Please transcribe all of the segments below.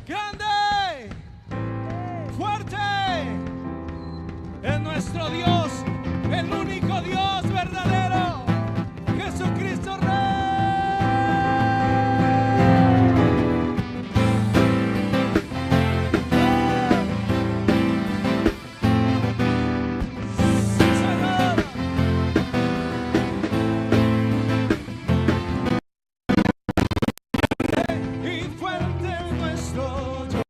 grande, fuerte, es nuestro Dios, el único Dios verdadero, Jesucristo Rey. Y fuerte es nuestro Dios.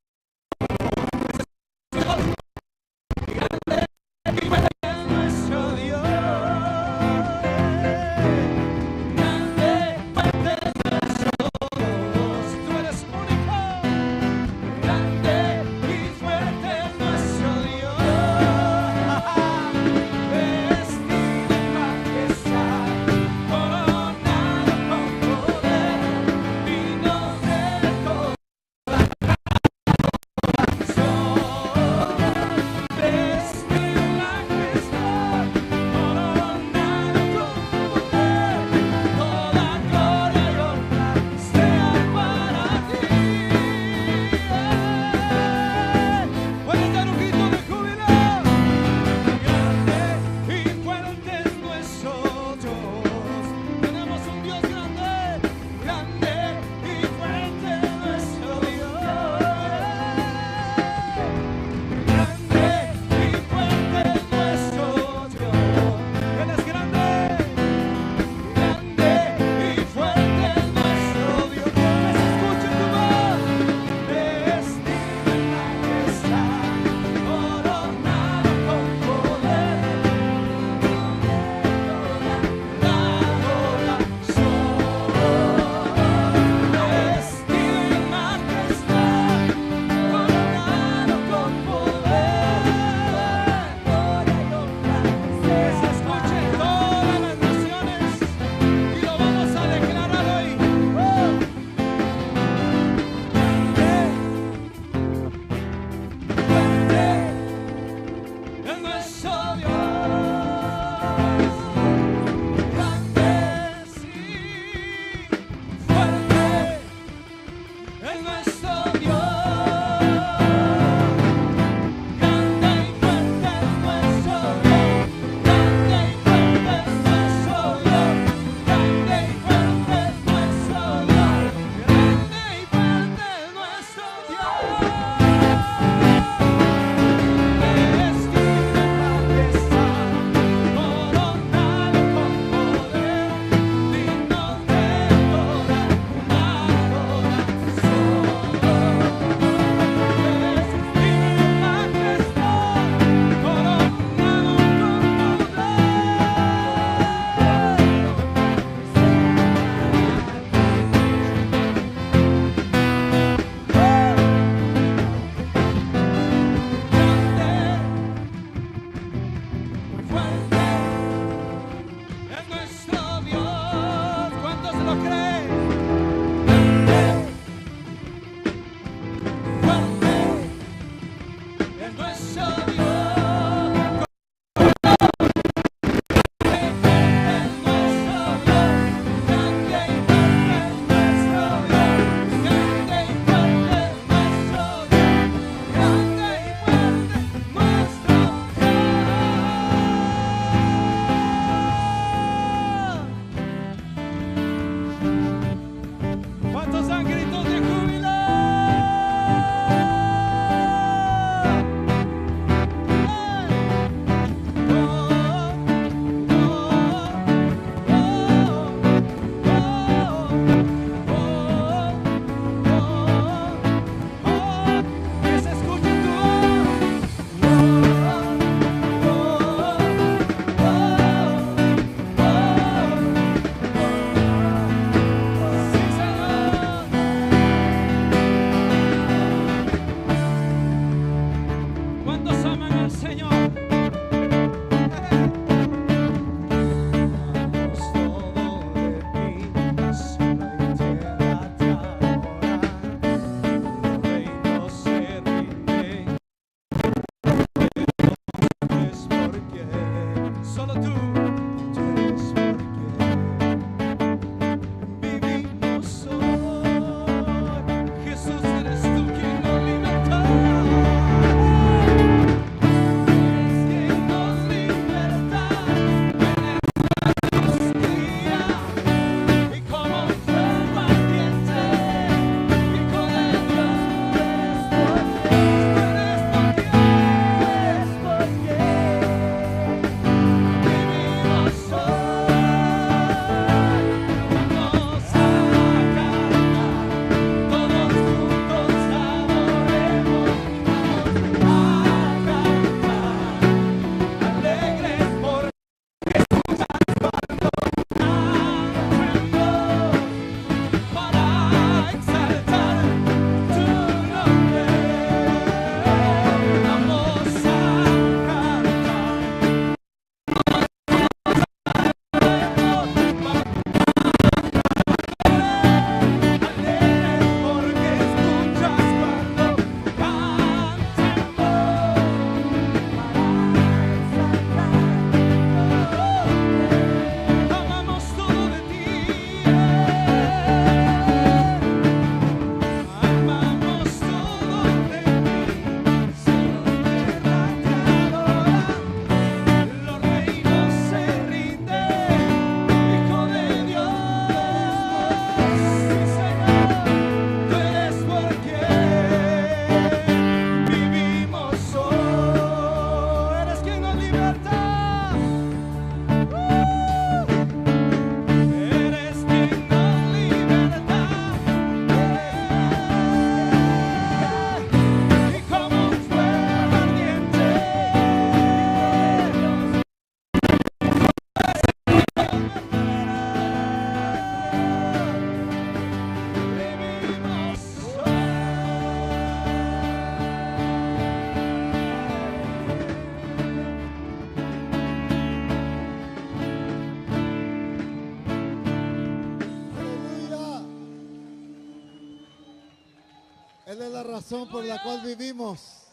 Él es la razón por la cual vivimos.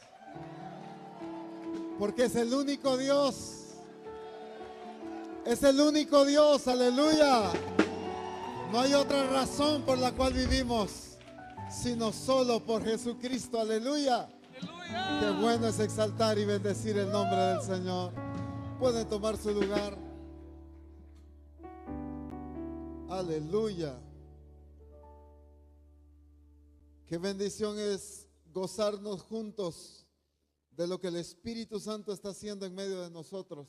Porque es el único Dios. Es el único Dios, aleluya. No hay otra razón por la cual vivimos, sino solo por Jesucristo, aleluya. Aleluya. Qué bueno es exaltar y bendecir el nombre del Señor. Pueden tomar su lugar. Aleluya. Qué bendición es gozarnos juntos de lo que el Espíritu Santo está haciendo en medio de nosotros.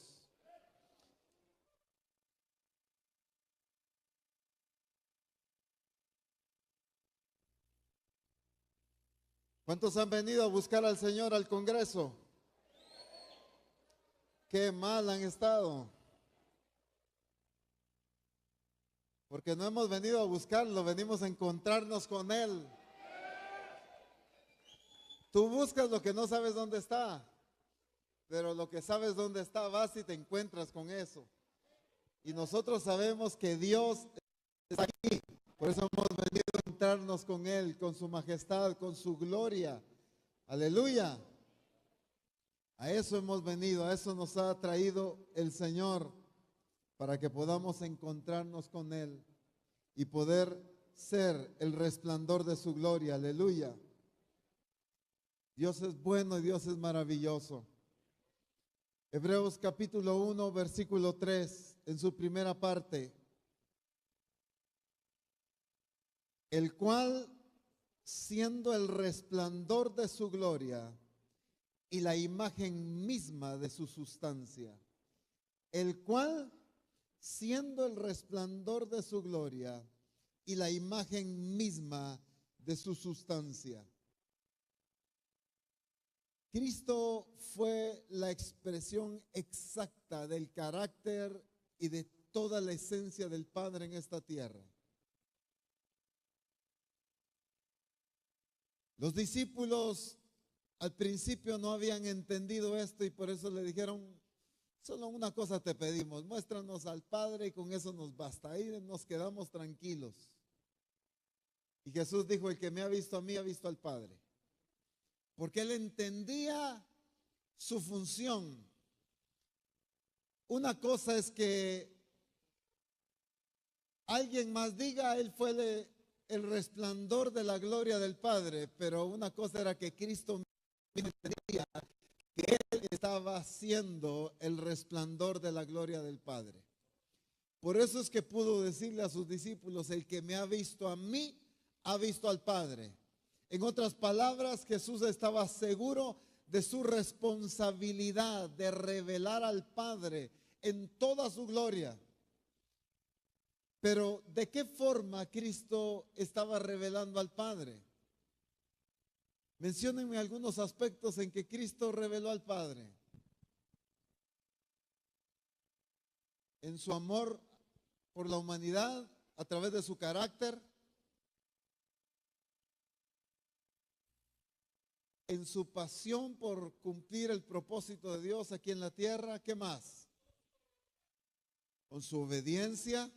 ¿Cuántos han venido a buscar al Señor al Congreso? Qué mal han estado. Porque no hemos venido a buscarlo, venimos a encontrarnos con Él. Tú buscas lo que no sabes dónde está, pero lo que sabes dónde está, vas y te encuentras con eso. Y nosotros sabemos que Dios está aquí. Por eso hemos venido a encontrarnos con Él, con su majestad, con su gloria. Aleluya. A eso hemos venido, a eso nos ha traído el Señor, para que podamos encontrarnos con Él y poder ser el resplandor de su gloria. Aleluya. Dios es bueno y Dios es maravilloso. Hebreos capítulo 1, versículo 3, en su primera parte. El cual, siendo el resplandor de su gloria y la imagen misma de su sustancia, el cual, siendo el resplandor de su gloria y la imagen misma de su sustancia. Cristo fue la expresión exacta del carácter y de toda la esencia del Padre en esta tierra. Los discípulos al principio no habían entendido esto y por eso le dijeron: solo una cosa te pedimos, muéstranos al Padre y con eso nos basta, ahí nos quedamos tranquilos. Y Jesús dijo: el que me ha visto a mí ha visto al Padre. Porque Él entendía su función. Una cosa es que alguien más diga: Él fue el resplandor de la gloria del Padre, pero una cosa era que Cristo entendía que Él estaba siendo el resplandor de la gloria del Padre. Por eso es que pudo decirle a sus discípulos: el que me ha visto a mí, ha visto al Padre. En otras palabras, Jesús estaba seguro de su responsabilidad de revelar al Padre en toda su gloria. Pero ¿de qué forma Cristo estaba revelando al Padre? Menciónenme algunos aspectos en que Cristo reveló al Padre. En su amor por la humanidad, a través de su carácter. En su pasión por cumplir el propósito de Dios aquí en la tierra. ¿Qué más? Con su obediencia,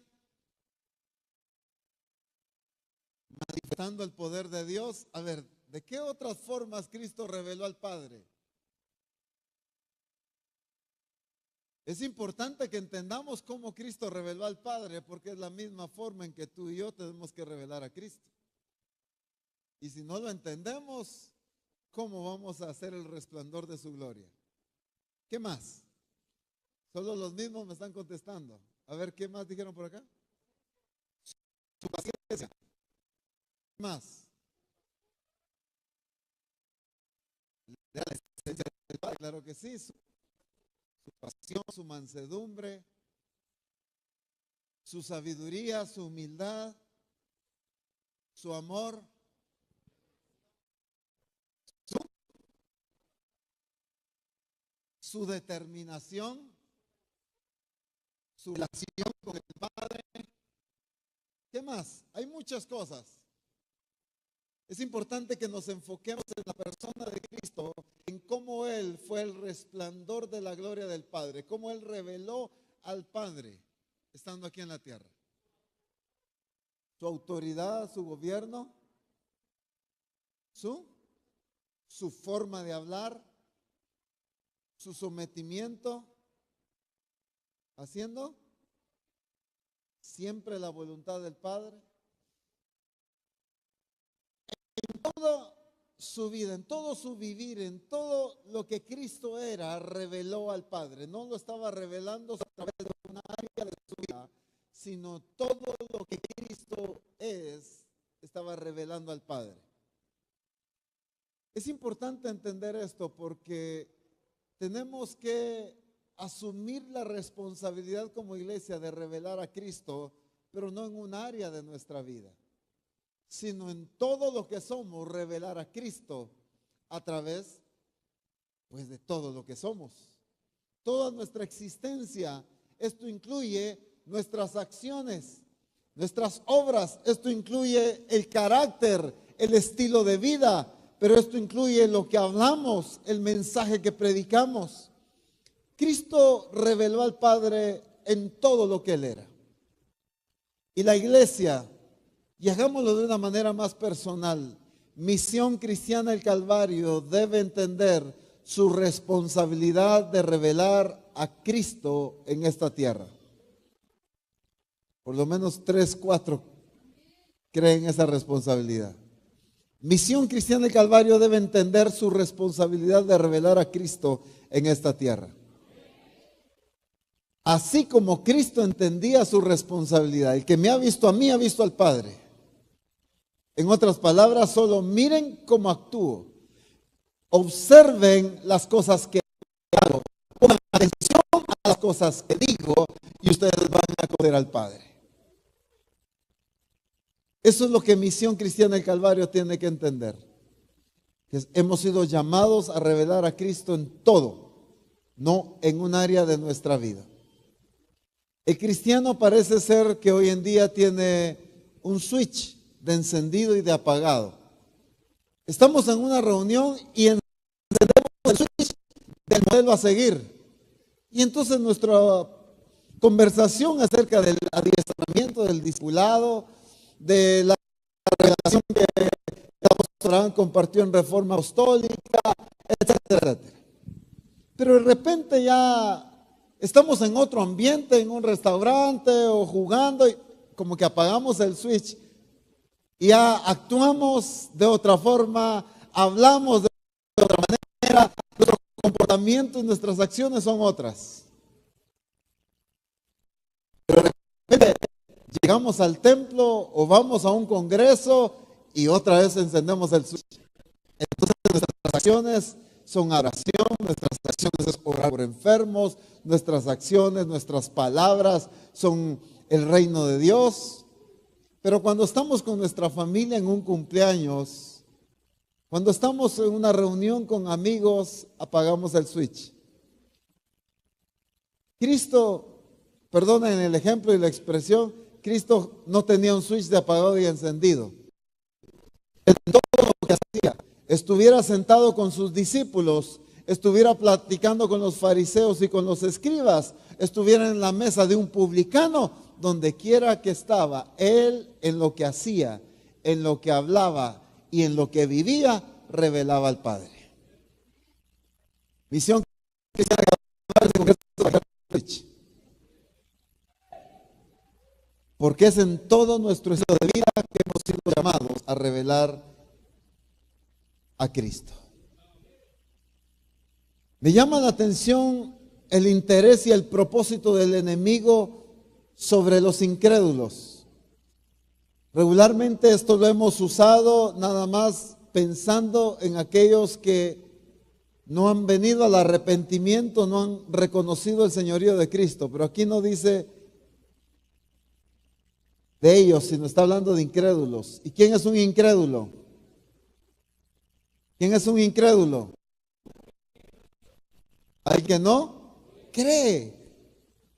manifestando el poder de Dios. A ver, ¿de qué otras formas Cristo reveló al Padre? Es importante que entendamos cómo Cristo reveló al Padre, porque es la misma forma en que tú y yo tenemos que revelar a Cristo. Y si no lo entendemos, ¿cómo vamos a hacer el resplandor de su gloria? ¿Qué más? Solo los mismos me están contestando. A ver, ¿qué más dijeron por acá? Su paciencia. ¿Qué más? La esencia del Padre, claro que sí. Su pasión, su mansedumbre, su sabiduría, su humildad, su amor, su determinación, su relación con el Padre. ¿Qué más? Hay muchas cosas. Es importante que nos enfoquemos en la persona de Cristo, en cómo Él fue el resplandor de la gloria del Padre, cómo Él reveló al Padre estando aquí en la tierra. Su autoridad, su gobierno, su forma de hablar, su sometimiento, haciendo siempre la voluntad del Padre. En toda su vida, en todo su vivir, en todo lo que Cristo era, reveló al Padre. No lo estaba revelando a través de una área de su vida, sino todo lo que Cristo es, estaba revelando al Padre. Es importante entender esto porque tenemos que asumir la responsabilidad como iglesia de revelar a Cristo, pero no en un área de nuestra vida, sino en todo lo que somos, revelar a Cristo a través, pues, de todo lo que somos. Toda nuestra existencia, esto incluye nuestras acciones, nuestras obras, esto incluye el carácter, el estilo de vida, pero esto incluye lo que hablamos, el mensaje que predicamos. Cristo reveló al Padre en todo lo que Él era. Y la iglesia, y hagámoslo de una manera más personal, Misión Cristiana del Calvario debe entender su responsabilidad de revelar a Cristo en esta tierra. Por lo menos 3, 4 creen esa responsabilidad. Misión Cristiana del Calvario debe entender su responsabilidad de revelar a Cristo en esta tierra. Así como Cristo entendía su responsabilidad, el que me ha visto a mí ha visto al Padre. En otras palabras, solo miren cómo actúo. Observen las cosas que hago. Pongan atención a las cosas que digo y ustedes van a conocer al Padre. Eso es lo que Misión Cristiana del Calvario tiene que entender. Que hemos sido llamados a revelar a Cristo en todo, no en un área de nuestra vida. El cristiano parece ser que hoy en día tiene un switch de encendido y de apagado. Estamos en una reunión y encendemos el switch del modelo a seguir. Y entonces nuestra conversación acerca del adiestramiento, del discipulado, de la relación que el apóstol Abraham compartió en Reforma Apostólica, etcétera, etcétera. Pero de repente ya estamos en otro ambiente, en un restaurante o jugando, y como que apagamos el switch y ya actuamos de otra forma, hablamos de otra manera, nuestro comportamiento y nuestras acciones son otras. Pero de repente llegamos al templo o vamos a un congreso y otra vez encendemos el switch. Entonces nuestras acciones son oración, nuestras acciones es orar por enfermos, nuestras acciones, nuestras palabras son el reino de Dios. Pero cuando estamos con nuestra familia en un cumpleaños, cuando estamos en una reunión con amigos, apagamos el switch. Cristo, perdonen el ejemplo y la expresión, Cristo no tenía un switch de apagado y encendido. En todo lo que hacía, estuviera sentado con sus discípulos, estuviera platicando con los fariseos y con los escribas, estuviera en la mesa de un publicano, donde quiera que estaba, él en lo que hacía, en lo que hablaba y en lo que vivía, revelaba al Padre. Misión Cristiana del porque es en todo nuestro estilo de vida que hemos sido llamados a revelar a Cristo. Me llama la atención el interés y el propósito del enemigo sobre los incrédulos. Regularmente esto lo hemos usado nada más pensando en aquellos que no han venido al arrepentimiento, no han reconocido el señorío de Cristo, pero aquí no dice de ellos, sino está hablando de incrédulos. ¿Y quién es un incrédulo? ¿Quién es un incrédulo? Al que no cree.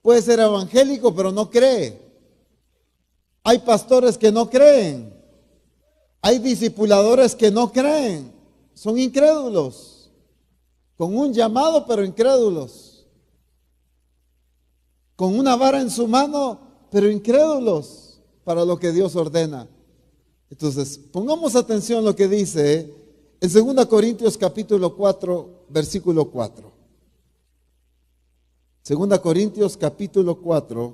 Puede ser evangélico, pero no cree. Hay pastores que no creen. Hay discipuladores que no creen. Son incrédulos. Con un llamado, pero incrédulos. Con una vara en su mano, pero incrédulos para lo que Dios ordena. Entonces, pongamos atención a lo que dice En 2 Corintios capítulo 4, versículo 4. 2 Corintios capítulo 4,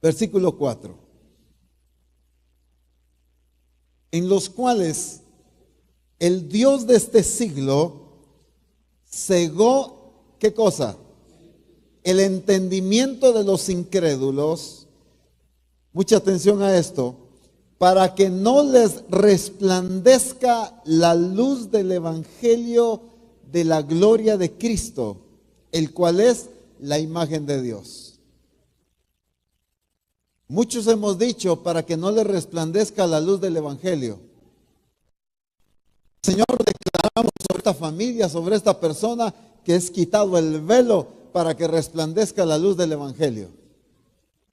versículo 4. En los cuales el Dios de este siglo cegó, ¿qué cosa? El entendimiento de los incrédulos. Mucha atención a esto, para que no les resplandezca la luz del evangelio de la gloria de Cristo, el cual es la imagen de Dios. Muchos hemos dicho, para que no les resplandezca la luz del evangelio. Señor, declaramos sobre esta familia, sobre esta persona, que es quitado el velo para que resplandezca la luz del evangelio.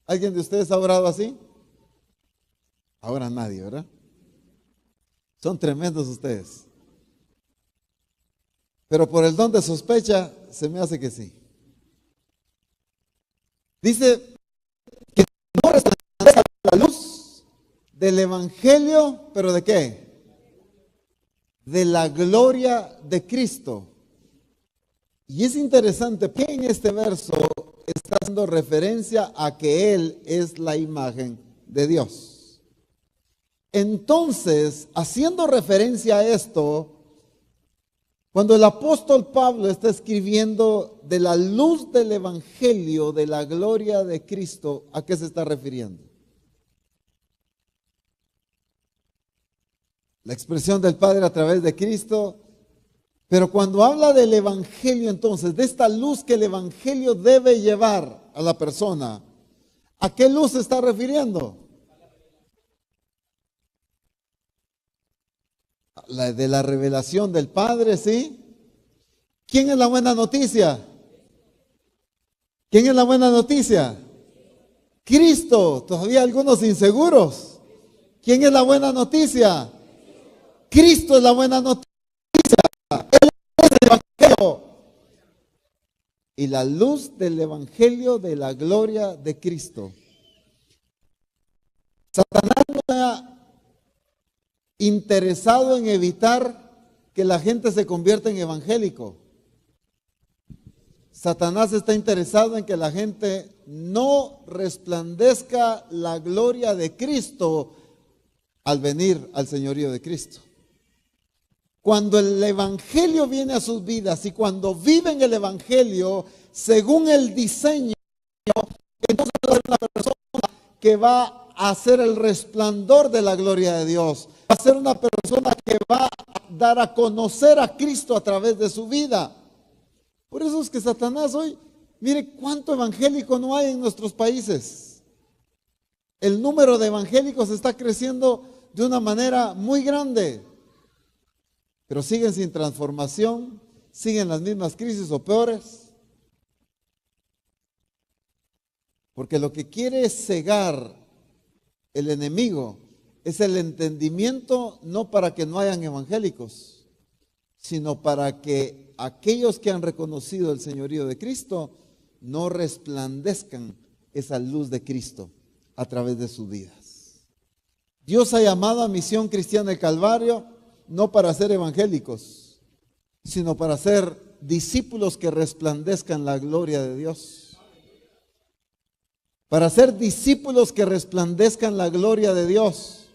¿Alguien de ustedes ha orado así? Ahora nadie, ¿verdad? Son tremendos ustedes. Pero por el don de sospecha, se me hace que sí. Dice que no resplandezca la luz del evangelio, ¿pero de qué? De la gloria de Cristo. Y es interesante que en este verso está haciendo referencia a que Él es la imagen de Dios. Entonces, haciendo referencia a esto, cuando el apóstol Pablo está escribiendo de la luz del evangelio, de la gloria de Cristo, ¿a qué se está refiriendo? La expresión del Padre a través de Cristo. Pero cuando habla del evangelio, entonces, de esta luz que el evangelio debe llevar a la persona, ¿a qué luz se está refiriendo? La de la revelación del Padre, ¿sí? ¿Quién es la buena noticia? ¿Quién es la buena noticia? Cristo. Todavía algunos inseguros. ¿Quién es la buena noticia? Cristo es la buena noticia. Él es el evangelio. Y la luz del evangelio de la gloria de Cristo. Satanás no está interesado en evitar que la gente se convierta en evangélico. Satanás está interesado en que la gente no resplandezca la gloria de Cristo al venir al señorío de Cristo. Cuando el evangelio viene a sus vidas y cuando viven el evangelio según el diseño, entonces es una persona que va a hacer el resplandor de la gloria de Dios. Va a ser una persona que va a dar a conocer a Cristo a través de su vida. Por eso es que Satanás hoy, mire cuánto evangélico no hay en nuestros países. El número de evangélicos está creciendo de una manera muy grande. Pero siguen sin transformación, siguen las mismas crisis o peores. Porque lo que quiere cegar el enemigo es el entendimiento, no para que no hayan evangélicos, sino para que aquellos que han reconocido el señorío de Cristo no resplandezcan esa luz de Cristo a través de sus vidas. Dios ha llamado a Misión Cristiana del Calvario no para ser evangélicos, sino para ser discípulos que resplandezcan la gloria de Dios. Para ser discípulos que resplandezcan la gloria de Dios.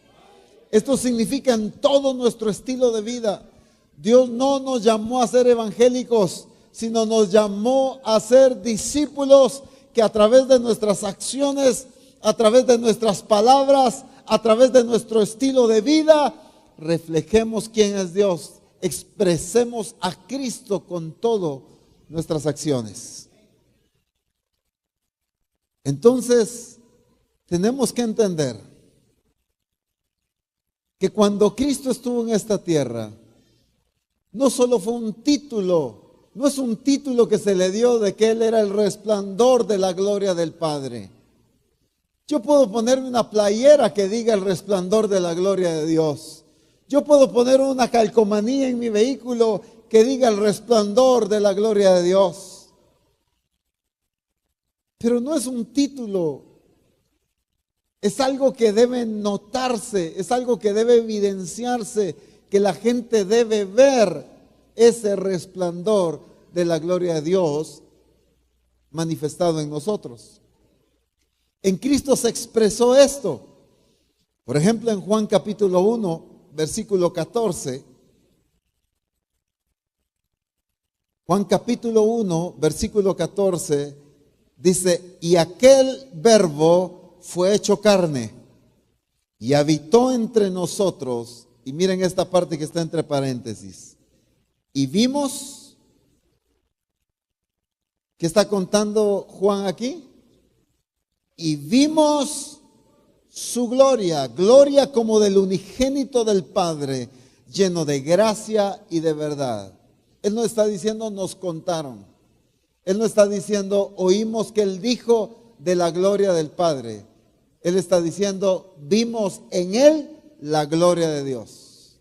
Esto significa en todo nuestro estilo de vida. Dios no nos llamó a ser evangélicos, sino nos llamó a ser discípulos que a través de nuestras acciones, a través de nuestras palabras, a través de nuestro estilo de vida, reflejemos quién es Dios, expresemos a Cristo con todas nuestras acciones. Entonces, tenemos que entender que cuando Cristo estuvo en esta tierra, no solo fue un título, no es un título que se le dio de que Él era el resplandor de la gloria del Padre. Yo puedo ponerme una playera que diga el resplandor de la gloria de Dios. Yo puedo poner una calcomanía en mi vehículo que diga el resplandor de la gloria de Dios. Pero no es un título Es algo que debe notarse, es algo que debe evidenciarse, que la gente debe ver ese resplandor de la gloria de Dios manifestado en nosotros. En Cristo se expresó esto. Por ejemplo, en Juan capítulo 1, versículo 14. Juan capítulo 1, versículo 14, dice, y aquel verbo fue hecho carne y habitó entre nosotros. Y miren esta parte que está entre paréntesis. Y vimos, ¿qué está contando Juan aquí? Y vimos su gloria, gloria como del unigénito del Padre, lleno de gracia y de verdad. Él no está diciendo nos contaron. Él no está diciendo oímos que Él dijo de la gloria del Padre. Él está diciendo vimos en Él la gloria de Dios.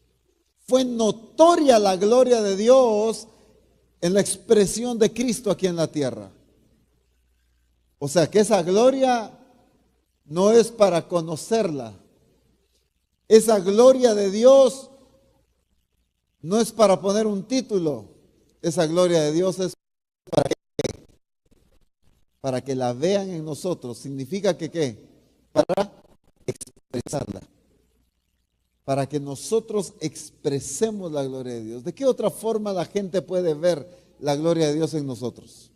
Fue notoria la gloria de Dios en la expresión de Cristo aquí en la tierra. O sea que esa gloria no es para conocerla. Esa gloria de Dios no es para poner un título. Esa gloria de Dios es para que la vean en nosotros. Significa que ¿qué? Para expresarla. Para que nosotros expresemos la gloria de Dios. ¿De qué otra forma la gente puede ver la gloria de Dios en nosotros?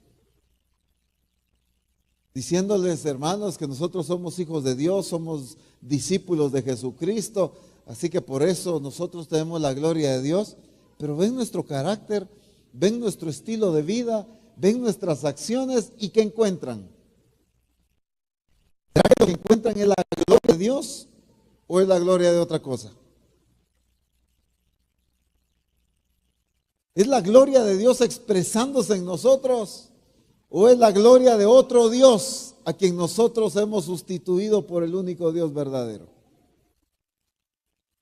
Diciéndoles, hermanos, que nosotros somos hijos de Dios, somos discípulos de Jesucristo, así que por eso nosotros tenemos la gloria de Dios. Pero ven nuestro carácter, ven nuestro estilo de vida, ven nuestras acciones y ¿qué encuentran? ¿Será que lo que encuentran es la gloria de Dios o es la gloria de otra cosa? ¿Es la gloria de Dios expresándose en nosotros o es la gloria de otro Dios a quien nosotros hemos sustituido por el único Dios verdadero?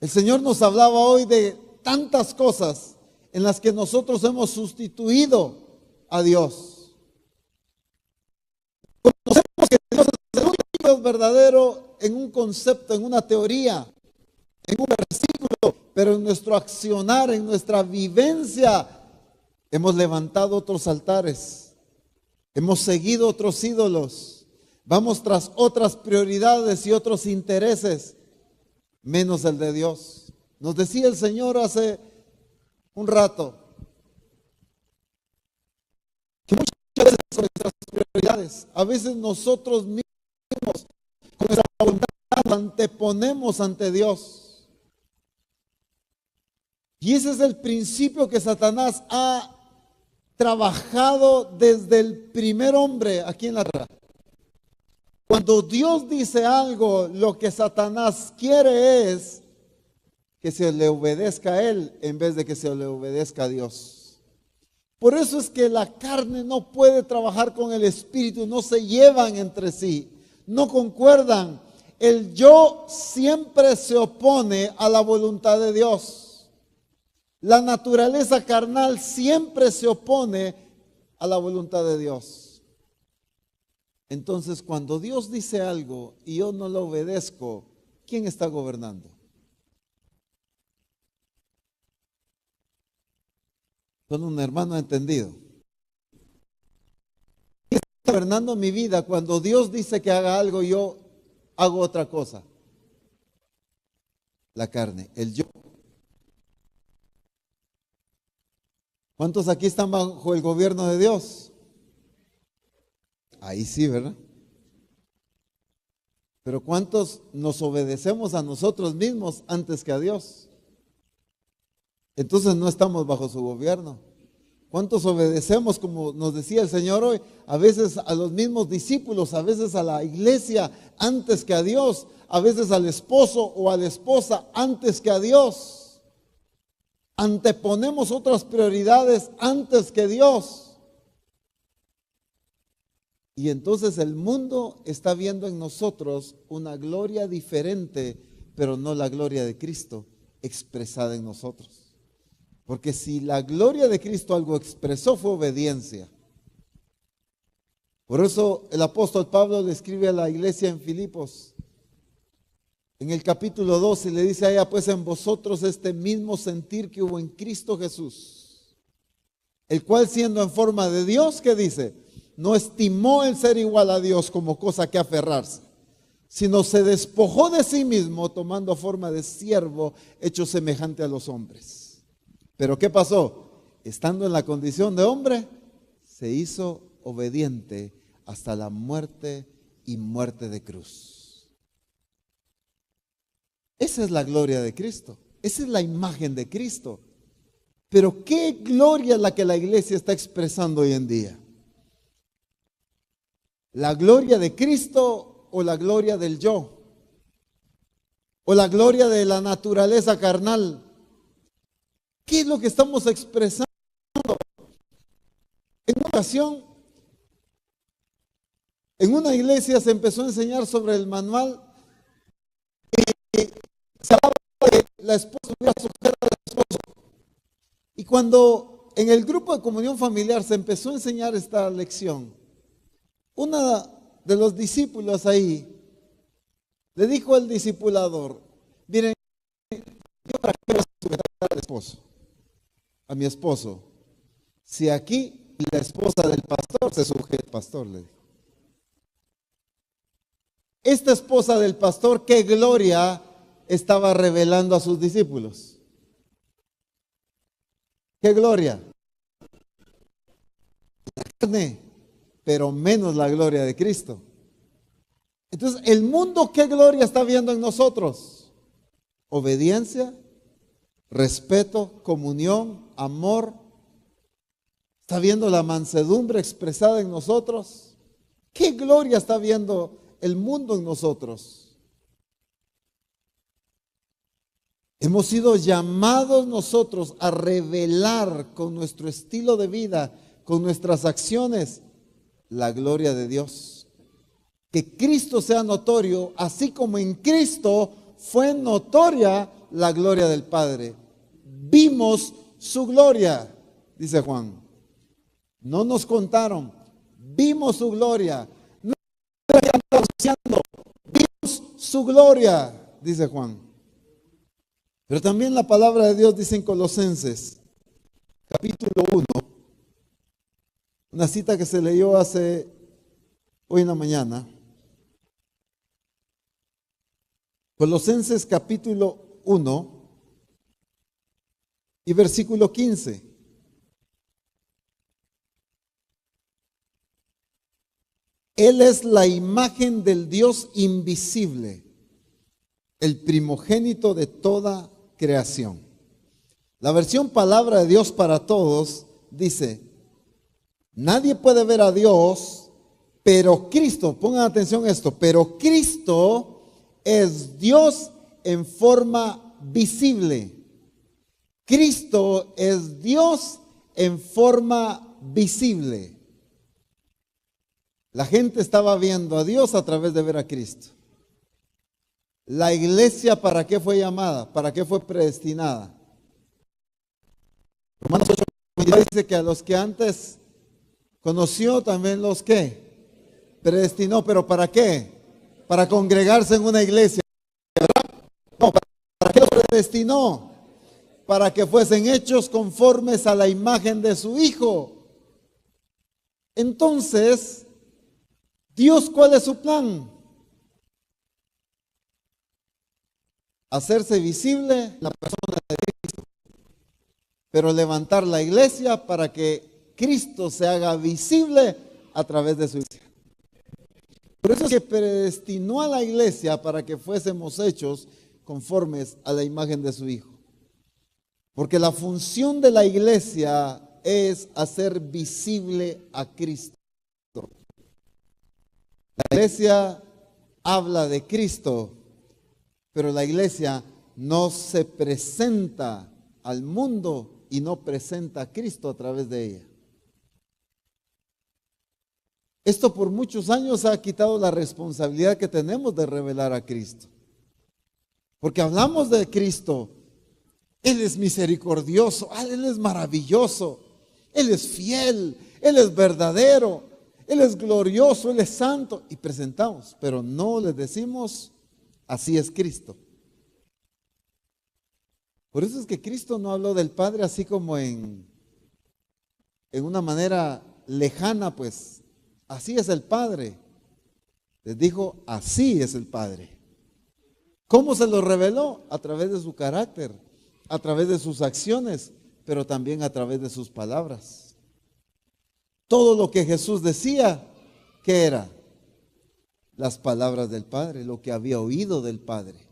El Señor nos hablaba hoy de tantas cosas en las que nosotros hemos sustituido a Dios. Conocemos que Dios es el único Dios verdadero en un concepto, en una teoría, en un versículo, pero en nuestro accionar, en nuestra vivencia, hemos levantado otros altares, hemos seguido otros ídolos, vamos tras otras prioridades y otros intereses, menos el de Dios. Nos decía el Señor hace un rato que muchas veces con nuestras prioridades, a veces nosotros mismos con nuestra voluntad anteponemos ante Dios. Y ese es el principio que Satanás ha trabajado desde el primer hombre aquí en la tierra. Cuando Dios dice algo, lo que Satanás quiere es que se le obedezca a él en vez de que se le obedezca a Dios. Por eso es que la carne no puede trabajar con el espíritu, no se llevan entre sí, no concuerdan. El yo siempre se opone a la voluntad de Dios. La naturaleza carnal siempre se opone a la voluntad de Dios. Entonces, cuando Dios dice algo y yo no lo obedezco, ¿quién está gobernando? Son un hermano entendido. ¿Quién está gobernando mi vida cuando Dios dice que haga algo y yo hago otra cosa? La carne, el yo. ¿Cuántos aquí están bajo el gobierno de Dios? Ahí sí, ¿verdad? Pero ¿cuántos nos obedecemos a nosotros mismos antes que a Dios? Entonces no estamos bajo su gobierno. ¿Cuántos obedecemos, como nos decía el Señor hoy, a veces a los mismos discípulos, a veces a la iglesia antes que a Dios, a veces al esposo o a la esposa antes que a Dios? Anteponemos otras prioridades antes que Dios. Y entonces el mundo está viendo en nosotros una gloria diferente, pero no la gloria de Cristo expresada en nosotros. Porque si la gloria de Cristo algo expresó fue obediencia. Por eso el apóstol Pablo le escribe a la iglesia en Filipos en el capítulo 12 le dice a ella, pues en vosotros este mismo sentir que hubo en Cristo Jesús, el cual siendo en forma de Dios, ¿qué dice? No estimó el ser igual a Dios como cosa que aferrarse, sino se despojó de sí mismo, tomando forma de siervo, hecho semejante a los hombres. Pero ¿qué pasó? Estando en la condición de hombre, se hizo obediente hasta la muerte y muerte de cruz. Esa es la gloria de Cristo. Esa es la imagen de Cristo. Pero ¿qué gloria es la que la iglesia está expresando hoy en día? ¿La gloria de Cristo o la gloria del yo? ¿O la gloria de la naturaleza carnal? ¿Qué es lo que estamos expresando? En una ocasión, en una iglesia se empezó a enseñar sobre el manual y se hablaba de la esposa sujetar al esposo. Y cuando en el grupo de comunión familiar se empezó a enseñar esta lección, una de los discípulos ahí le dijo al discipulador, miren, yo para qué voy a sujetar al esposo, a mi esposo, si aquí la esposa del pastor se sujeta al pastor, le dijo. Esta esposa del pastor, ¿qué gloria estaba revelando a sus discípulos? ¿Qué gloria? La carne, pero menos la gloria de Cristo. Entonces, el mundo, ¿qué gloria está viendo en nosotros? Obediencia, respeto, comunión, amor. ¿Está viendo la mansedumbre expresada en nosotros? ¿Qué gloria está viendo el mundo en nosotros? Hemos sido llamados nosotros a revelar con nuestro estilo de vida, con nuestras acciones, la gloria de Dios. Que Cristo sea notorio, así como en Cristo fue notoria la gloria del Padre. Vimos su gloria, dice Juan. No nos contaron, vimos su gloria. No anunciando, vimos su gloria, dice Juan. Pero también la palabra de Dios dice en Colosenses, capítulo 1, una cita que se leyó hoy en la mañana. Colosenses capítulo 1 y versículo 15. Él es la imagen del Dios invisible, el primogénito de toda creación. La versión Palabra de Dios para Todos dice, nadie puede ver a Dios, pero Cristo, pongan atención a esto, pero Cristo es Dios en forma visible. Cristo es Dios en forma visible. La gente estaba viendo a Dios a través de ver a Cristo. La iglesia, ¿para qué fue llamada? ¿Para qué fue predestinada? Romanos 8 dice que a los que antes conoció, también los que predestinó. ¿Pero para qué? Para congregarse en una iglesia, ¿verdad? No, ¿para qué los predestinó? Para que fuesen hechos conformes a la imagen de su Hijo. Entonces, Dios, ¿cuál es su plan? Hacerse visible la persona de Cristo, pero levantar la iglesia para que Cristo se haga visible a través de su iglesia. Por eso es que predestinó a la iglesia para que fuésemos hechos conformes a la imagen de su Hijo. Porque la función de la iglesia es hacer visible a Cristo. La iglesia habla de Cristo, pero la iglesia no se presenta al mundo y no presenta a Cristo a través de ella. Esto por muchos años ha quitado la responsabilidad que tenemos de revelar a Cristo. Porque hablamos de Cristo, Él es misericordioso, Él es maravilloso, Él es fiel, Él es verdadero, Él es glorioso, Él es santo. Y presentamos, pero no le decimos Así es Cristo. Por eso es que Cristo no habló del Padre así como en una manera lejana, pues así es el Padre. Les dijo, así es el Padre. ¿Cómo se lo reveló? A través de su carácter, a través de sus acciones, pero también a través de sus palabras. Todo lo que Jesús decía, ¿qué era? Las palabras del Padre, lo que había oído del Padre.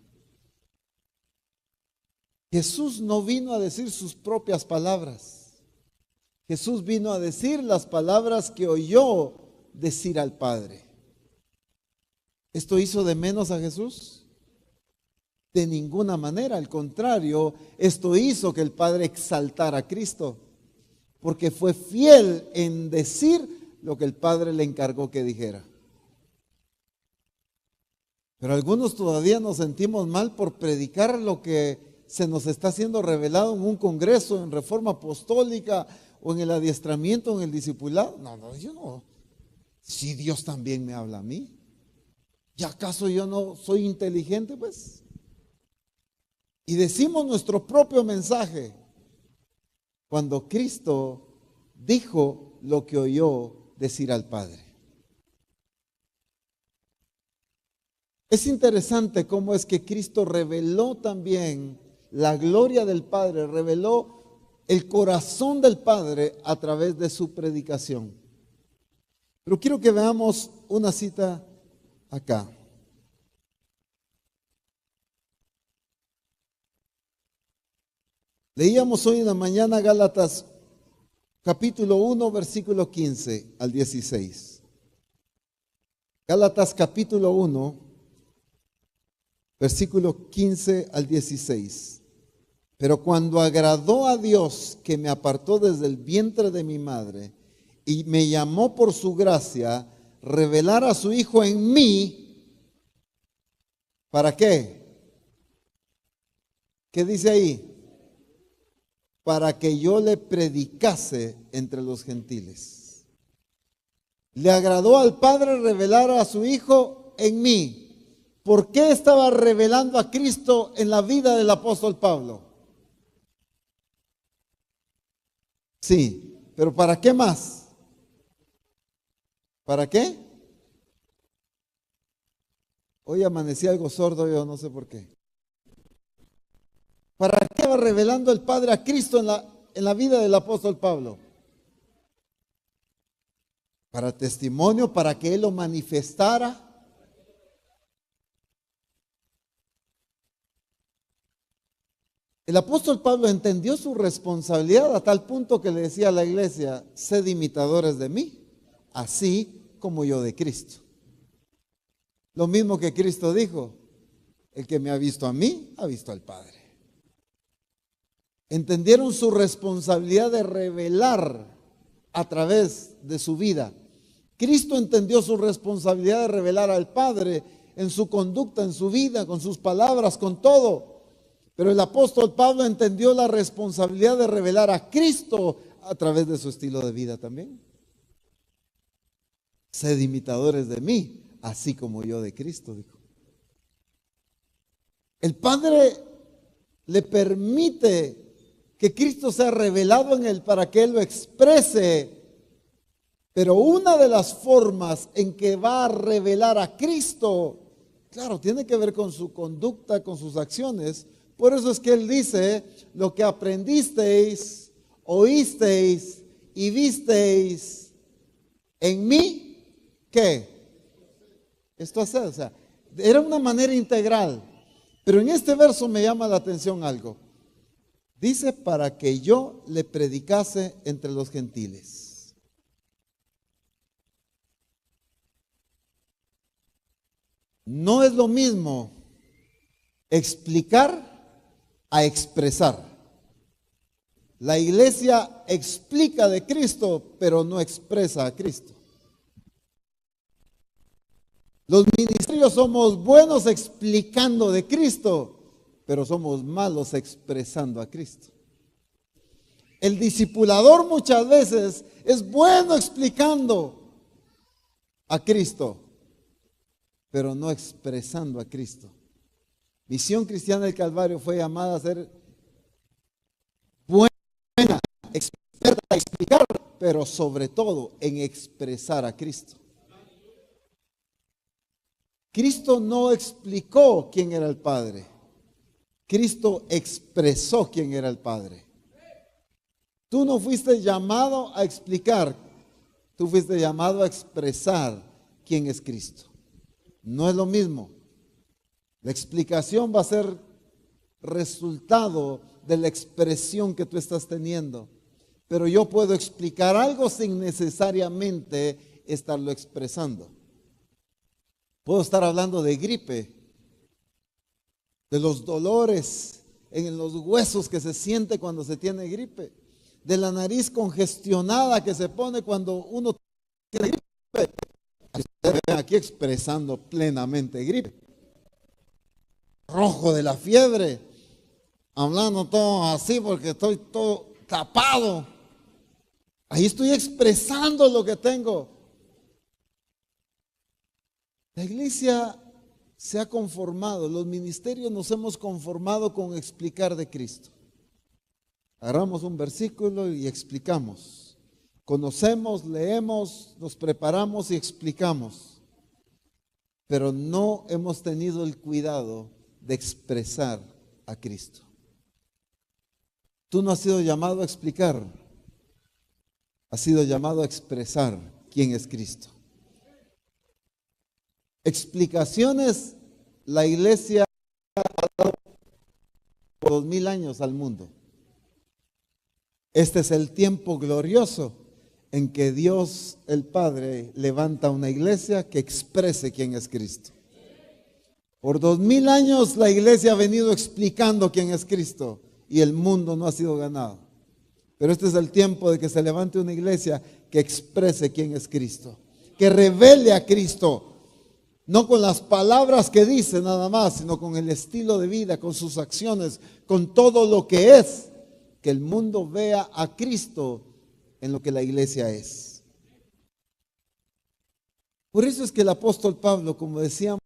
Jesús no vino a decir sus propias palabras. Jesús vino a decir las palabras que oyó decir al Padre. ¿Esto hizo de menos a Jesús? De ninguna manera, al contrario, esto hizo que el Padre exaltara a Cristo, porque fue fiel en decir lo que el Padre le encargó que dijera. Pero algunos todavía nos sentimos mal por predicar lo que se nos está siendo revelado en un congreso, en Reforma Apostólica, o en el adiestramiento, en el discipulado. No, yo no. Si Dios también me habla a mí. ¿Y acaso yo no soy inteligente, pues? Y decimos nuestro propio mensaje cuando Cristo dijo lo que oyó decir al Padre. Es interesante cómo es que Cristo reveló también la gloria del Padre, reveló el corazón del Padre a través de su predicación. Pero quiero que veamos una cita acá. Leíamos hoy en la mañana Gálatas capítulo 1, versículo 15 al 16. Gálatas capítulo 1, versículo 15 al 16. Pero cuando agradó a Dios, que me apartó desde el vientre de mi madre y me llamó por su gracia, revelar a su Hijo en mí, ¿para qué? ¿Qué dice ahí? Para que yo le predicase entre los gentiles. Le agradó al Padre revelar a su Hijo en mí. ¿Por qué estaba revelando a Cristo en la vida del apóstol Pablo? Sí, pero ¿para qué más? ¿Para qué? Hoy amanecí algo sordo, yo no sé por qué. ¿Para qué va revelando el Padre a Cristo en la vida del apóstol Pablo? Para testimonio, para que Él lo manifestara. El apóstol Pablo entendió su responsabilidad a tal punto que le decía a la iglesia, sed imitadores de mí, así como yo de Cristo. Lo mismo que Cristo dijo, el que me ha visto a mí, ha visto al Padre. Entendieron su responsabilidad de revelar a través de su vida. Cristo entendió su responsabilidad de revelar al Padre en su conducta, en su vida, con sus palabras, con todo. Pero el apóstol Pablo entendió la responsabilidad de revelar a Cristo a través de su estilo de vida también. Sed imitadores de mí, así como yo de Cristo, dijo. El Padre le permite que Cristo sea revelado en él para que él lo exprese. Pero una de las formas en que va a revelar a Cristo, claro, tiene que ver con su conducta, con sus acciones. Por eso es que él dice, lo que aprendisteis, oísteis y visteis en mí, ¿qué? Esto hace, o sea, era una manera integral. Pero en este verso me llama la atención algo. Dice, para que yo le predicase entre los gentiles. No es lo mismo explicar a expresar. La iglesia explica de Cristo, pero no expresa a Cristo. Los ministerios somos buenos explicando de Cristo, pero somos malos expresando a Cristo. El discipulador muchas veces es bueno explicando a Cristo, pero no expresando a Cristo. Misión Cristiana del Calvario fue llamada a ser buena, experta en explicar, pero sobre todo en expresar a Cristo. Cristo no explicó quién era el Padre. Cristo expresó quién era el Padre. Tú no fuiste llamado a explicar, tú fuiste llamado a expresar quién es Cristo. No es lo mismo. La explicación va a ser resultado de la expresión que tú estás teniendo. Pero yo puedo explicar algo sin necesariamente estarlo expresando. Puedo estar hablando de gripe, de los dolores en los huesos que se siente cuando se tiene gripe, de la nariz congestionada que se pone cuando uno tiene gripe. Ustedes ven aquí expresando plenamente gripe. Rojo de la fiebre, hablando todo así porque estoy todo tapado. Ahí estoy expresando lo que tengo. La iglesia se ha conformado, los ministerios nos hemos conformado con explicar de Cristo. Agarramos un versículo y explicamos. Conocemos, leemos, nos preparamos y explicamos. Pero no hemos tenido el cuidado de expresar a Cristo. Tú no has sido llamado a explicar, has sido llamado a expresar quién es Cristo. Explicaciones, la iglesia ha dado por 2000 años al mundo. Este es el tiempo glorioso en que Dios el Padre levanta una iglesia que exprese quién es Cristo. Por 2000 años la iglesia ha venido explicando quién es Cristo y el mundo no ha sido ganado. Pero este es el tiempo de que se levante una iglesia que exprese quién es Cristo, que revele a Cristo. No con las palabras que dice nada más, sino con el estilo de vida, con sus acciones, con todo lo que es. Que el mundo vea a Cristo en lo que la iglesia es. Por eso es que el apóstol Pablo, como decíamos,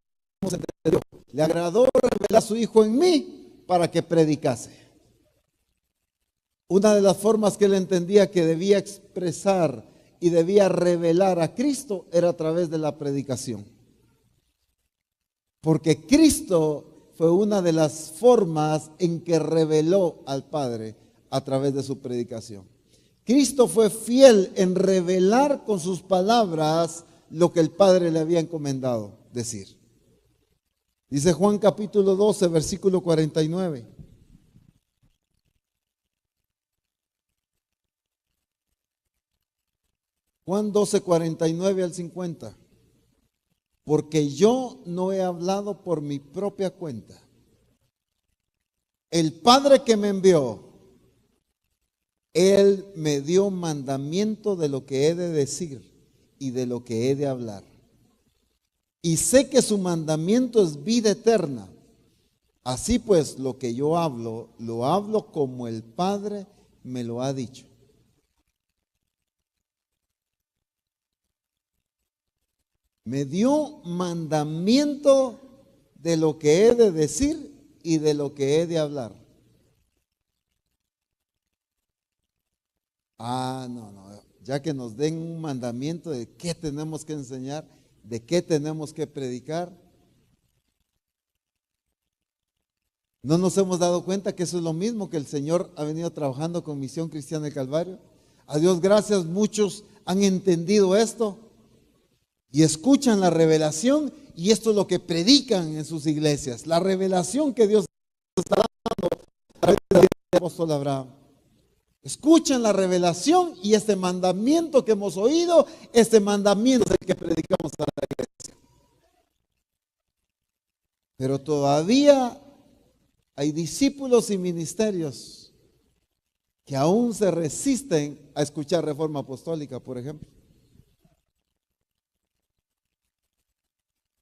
le agradó revelar a su Hijo en mí para que predicase. Una de las formas que él entendía que debía expresar y debía revelar a Cristo era a través de la predicación. Porque Cristo fue una de las formas en que reveló al Padre a través de su predicación. Cristo fue fiel en revelar con sus palabras lo que el Padre le había encomendado decir. Dice Juan capítulo 12, versículo 49. Juan 12, 49 al 50. Porque yo no he hablado por mi propia cuenta. El Padre que me envió, Él me dio mandamiento de lo que he de decir y de lo que he de hablar. Y sé que su mandamiento es vida eterna. Así pues, lo que yo hablo, lo hablo como el Padre me lo ha dicho. Me dio mandamiento de lo que he de decir y de lo que he de hablar. No, ya que nos den un mandamiento de qué tenemos que enseñar, de qué tenemos que predicar. ¿No nos hemos dado cuenta que eso es lo mismo que el Señor ha venido trabajando con Misión Cristiana del Calvario? A Dios gracias, muchos han entendido esto y escuchan la revelación, y esto es lo que predican en sus iglesias, la revelación que Dios está dando a través del apóstol Abraham. Escuchan la revelación y este mandamiento que hemos oído, este mandamiento es el que predicamos a la iglesia. Pero todavía hay discípulos y ministerios que aún se resisten a escuchar Reforma Apostólica, por ejemplo.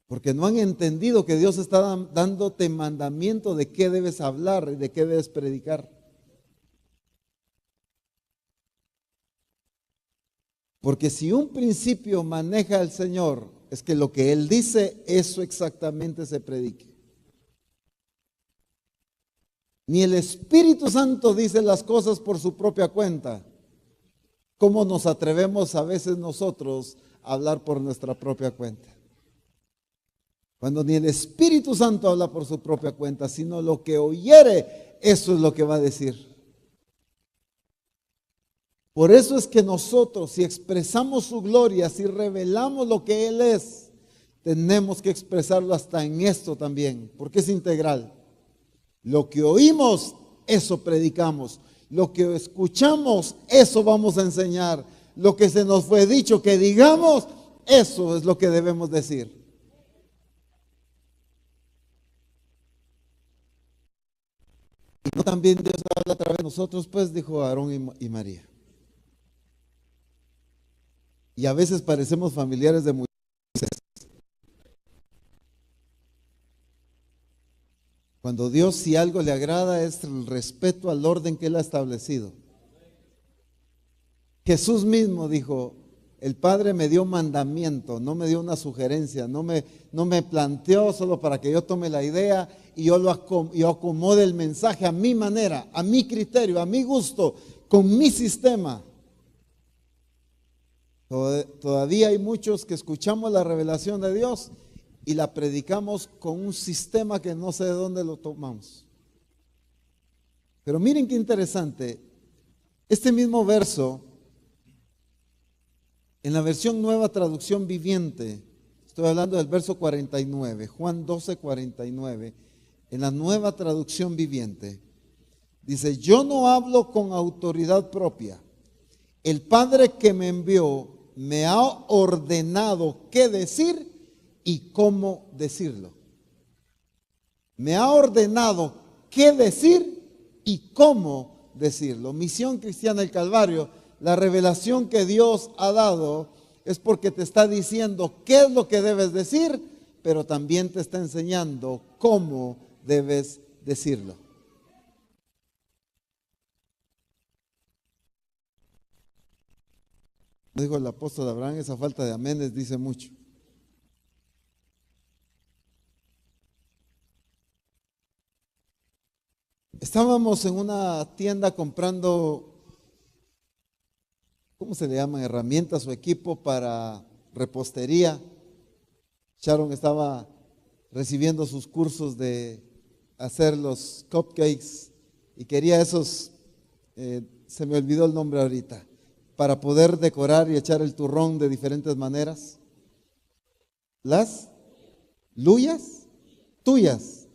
Porque no han entendido que Dios está dándote mandamiento de qué debes hablar y de qué debes predicar. Porque si un principio maneja el Señor, es que lo que Él dice, eso exactamente se predique. ni el Espíritu Santo dice las cosas por su propia cuenta, ¿cómo nos atrevemos a veces nosotros a hablar por nuestra propia cuenta? Cuando ni el Espíritu Santo habla por su propia cuenta, sino lo que oyere, eso es lo que va a decir. Por eso es que nosotros, si expresamos su gloria, si revelamos lo que Él es, tenemos que expresarlo hasta en esto también, porque es integral. Lo que oímos, eso predicamos. Lo que escuchamos, eso vamos a enseñar. Lo que se nos fue dicho que digamos, eso es lo que debemos decir. Y no también Dios habla a través de nosotros, pues, dijo Aarón y María. Y a veces parecemos familiares de Moisés. Cuando Dios, si algo le agrada, es el respeto al orden que Él ha establecido. Jesús mismo dijo, el Padre me dio mandamiento, no me dio una sugerencia, no me planteó solo para que yo tome la idea y yo acomode el mensaje a mi manera, a mi criterio, a mi gusto, con mi sistema. Todavía hay muchos que escuchamos la revelación de Dios y la predicamos con un sistema que no sé de dónde lo tomamos. Pero miren qué interesante, este mismo verso, en la versión Nueva Traducción Viviente, estoy hablando del verso 49, Juan 12, 49, en la Nueva Traducción Viviente, dice, yo no hablo con autoridad propia, el Padre que me envió me ha ordenado qué decir y cómo decirlo. Me ha ordenado qué decir y cómo decirlo. Misión Cristiana del Calvario, la revelación que Dios ha dado es porque te está diciendo qué es lo que debes decir, pero también te está enseñando cómo debes decirlo. Dijo el apóstol Abraham, esa falta de aménes dice mucho. Estábamos en una tienda comprando, ¿cómo se le llaman? Herramientas o equipo para repostería. Sharon estaba recibiendo sus cursos de hacer los cupcakes y quería esos, se me olvidó el nombre ahorita, para poder decorar y echar el turrón de diferentes maneras. Las luyas, tuyas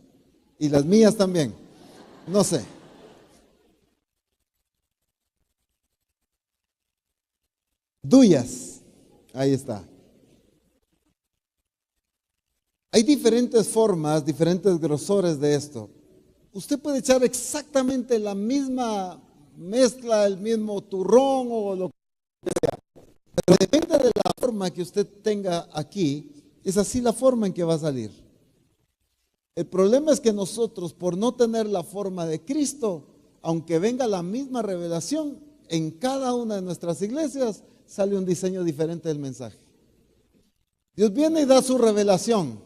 y las mías también. No sé. Duyas. Ahí está. Hay diferentes formas, diferentes grosores de esto. Usted puede echar exactamente la misma mezcla, el mismo turrón o lo que sea. Pero depende de la forma que usted tenga aquí, es así la forma en que va a salir. El problema es que nosotros, por no tener la forma de Cristo, aunque venga la misma revelación, en cada una de nuestras iglesias sale un diseño diferente del mensaje. Dios viene y da su revelación,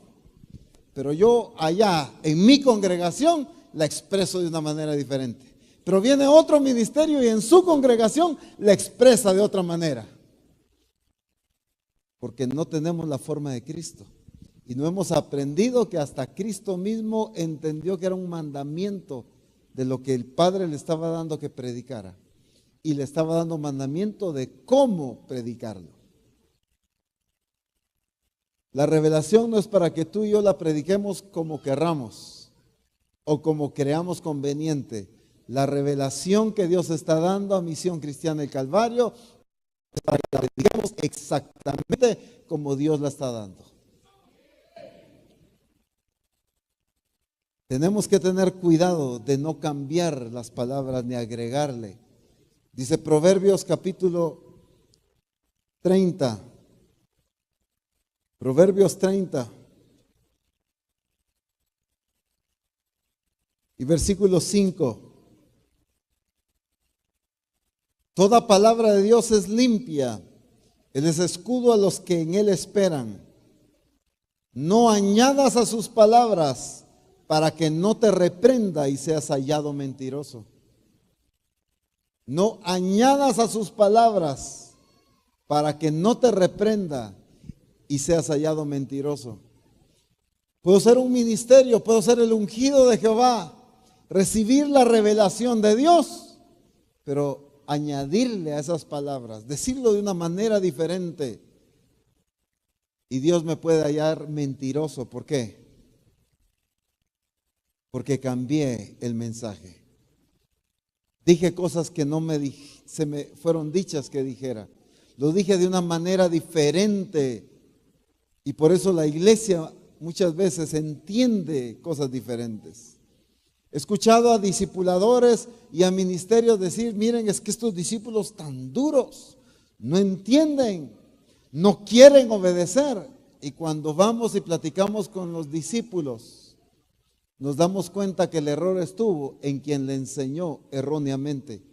pero yo allá en mi congregación la expreso de una manera diferente. Pero viene otro ministerio y en su congregación la expresa de otra manera. Porque no tenemos la forma de Cristo. Y no hemos aprendido que hasta Cristo mismo entendió que era un mandamiento de lo que el Padre le estaba dando que predicara. Y le estaba dando mandamiento de cómo predicarlo. La revelación no es para que tú y yo la prediquemos como querramos o como creamos conveniente. La revelación que Dios está dando a Misión Cristiana del Calvario es para que la prediquemos exactamente como Dios la está dando. Tenemos que tener cuidado de no cambiar las palabras ni agregarle. Dice Proverbios capítulo 30. Proverbios 30. Y versículo 5. Toda palabra de Dios es limpia. Él es escudo a los que en él esperan. No añadas a sus palabras, para que no te reprenda y seas hallado mentiroso. No añadas a sus palabras para que no te reprenda y seas hallado mentiroso. Puedo ser un ministerio, puedo ser el ungido de Jehová, recibir la revelación de Dios, pero añadirle a esas palabras, decirlo de una manera diferente, y Dios me puede hallar mentiroso. ¿Por qué? Porque cambié el mensaje. Dije cosas que no se me fueron dichas que dijera. Lo dije de una manera diferente, y por eso la iglesia muchas veces entiende cosas diferentes. He escuchado a discipuladores y a ministerios decir: miren, es que estos discípulos tan duros no entienden, no quieren obedecer. Y cuando vamos y platicamos con los discípulos, nos damos cuenta que el error estuvo en quien le enseñó erróneamente.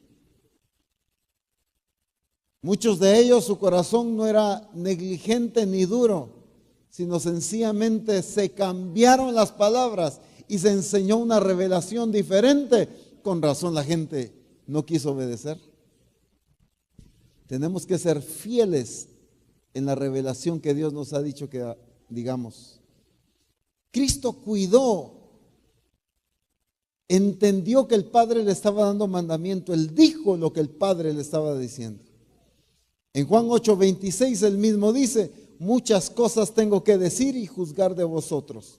Muchos de ellos, su corazón no era negligente ni duro, sino sencillamente se cambiaron las palabras y se enseñó una revelación diferente. Con razón la gente no quiso obedecer. Tenemos que ser fieles en la revelación que Dios nos ha dicho que digamos. Cristo cuidó, entendió que el Padre le estaba dando mandamiento. Él dijo lo que el Padre le estaba diciendo. En Juan 8:26 él mismo dice: muchas cosas tengo que decir y juzgar de vosotros,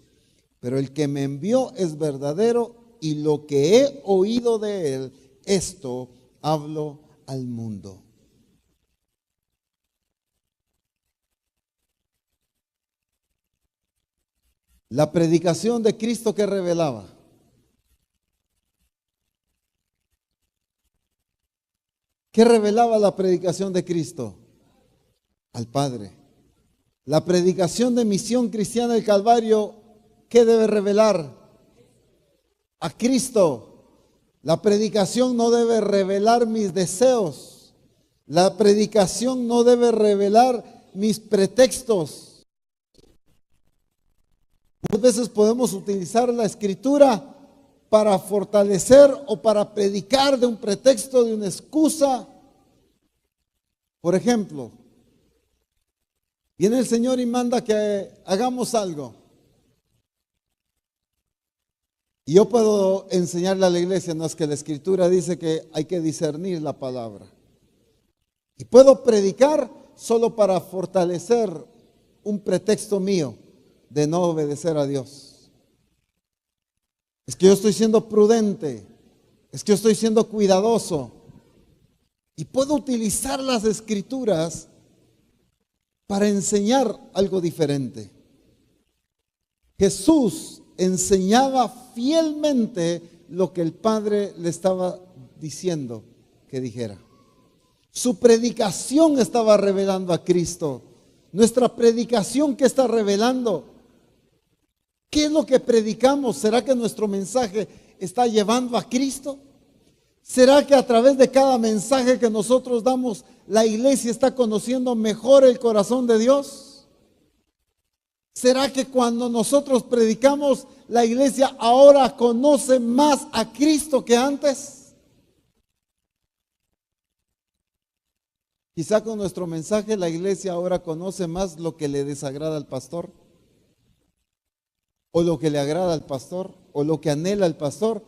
pero el que me envió es verdadero, y lo que he oído de él, esto hablo al mundo. La predicación de Cristo, que revelaba: ¿qué revelaba la predicación de Cristo? Al Padre. La predicación de Misión Cristiana del Calvario, ¿qué debe revelar? A Cristo. La predicación no debe revelar mis deseos. La predicación no debe revelar mis pretextos. Muchas veces podemos utilizar la Escritura para fortalecer o para predicar de un pretexto, de una excusa. Por ejemplo, viene el Señor y manda que hagamos algo. Y yo puedo enseñarle a la iglesia: no, es que la Escritura dice que hay que discernir la palabra. Y puedo predicar solo para fortalecer un pretexto mío de no obedecer a Dios. Es que yo estoy siendo prudente, es que yo estoy siendo cuidadoso. Y puedo utilizar las Escrituras para enseñar algo diferente. Jesús enseñaba fielmente lo que el Padre le estaba diciendo que dijera. Su predicación estaba revelando a Cristo. Nuestra predicación, ¿qué está revelando? ¿Qué es lo que predicamos? ¿Será que nuestro mensaje está llevando a Cristo? ¿Será que a través de cada mensaje que nosotros damos, la iglesia está conociendo mejor el corazón de Dios? ¿Será que cuando nosotros predicamos, la iglesia ahora conoce más a Cristo que antes? Quizá con nuestro mensaje la iglesia ahora conoce más lo que le desagrada al pastor, o lo que le agrada al pastor, o lo que anhela al pastor,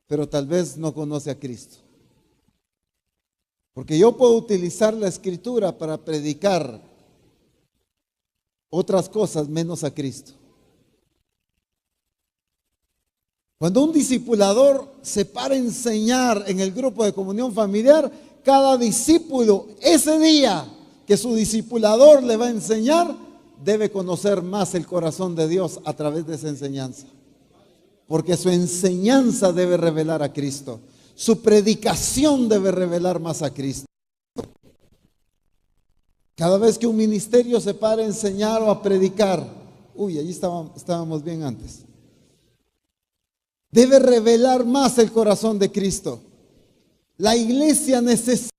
pero tal vez no conoce a Cristo. Porque yo puedo utilizar la Escritura para predicar otras cosas menos a Cristo. Cuando un discipulador se para a enseñar en el grupo de comunión familiar, cada discípulo, ese día que su discipulador le va a enseñar, debe conocer más el corazón de Dios a través de esa enseñanza. Porque su enseñanza debe revelar a Cristo. Su predicación debe revelar más a Cristo. Cada vez que un ministerio se para a enseñar o a predicar, allí estábamos bien antes, debe revelar más el corazón de Cristo. La iglesia necesita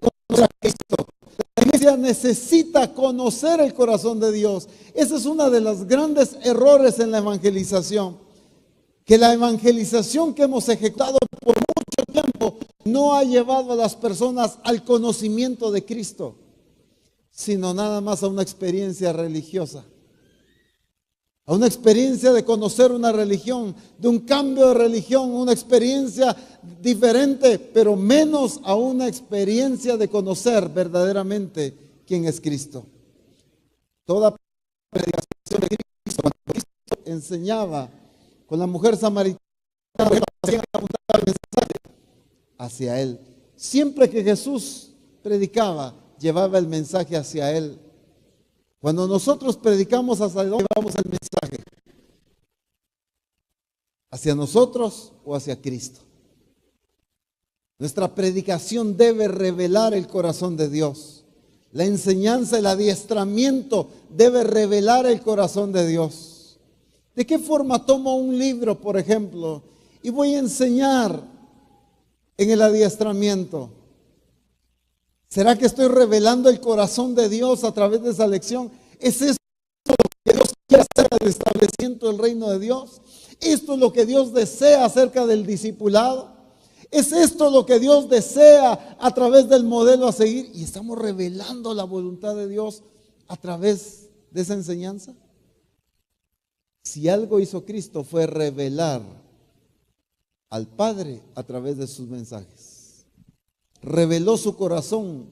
conocer a Cristo. La iglesia necesita conocer el corazón de Dios. Ese es uno de los grandes errores en la evangelización. que la evangelización que hemos ejecutado por mucho tiempo no ha llevado a las personas al conocimiento de Cristo, sino nada más a una experiencia religiosa, a una experiencia de conocer una religión, de un cambio de religión, una experiencia diferente, pero menos a una experiencia de conocer verdaderamente quién es Cristo. Toda predicación de Cristo, cuando Cristo enseñaba con la mujer samaritana, apuntaba el mensaje hacia Él. Siempre que Jesús predicaba, llevaba el mensaje hacia Él. Cuando nosotros predicamos, ¿hacia dónde llevamos el mensaje? ¿Hacia nosotros o hacia Cristo? Nuestra predicación debe revelar el corazón de Dios. La enseñanza, el adiestramiento debe revelar el corazón de Dios. ¿De qué forma tomo un libro, por ejemplo, y voy a enseñar en el adiestramiento? ¿Será que estoy revelando el corazón de Dios a través de esa lección? ¿Es eso lo que Dios quiere hacer al establecimiento del reino de Dios? ¿Esto es lo que Dios desea acerca del discipulado? ¿Es esto lo que Dios desea a través del modelo a seguir? ¿Y estamos revelando la voluntad de Dios a través de esa enseñanza? Si algo hizo Cristo fue revelar al Padre a través de sus mensajes. Reveló su corazón,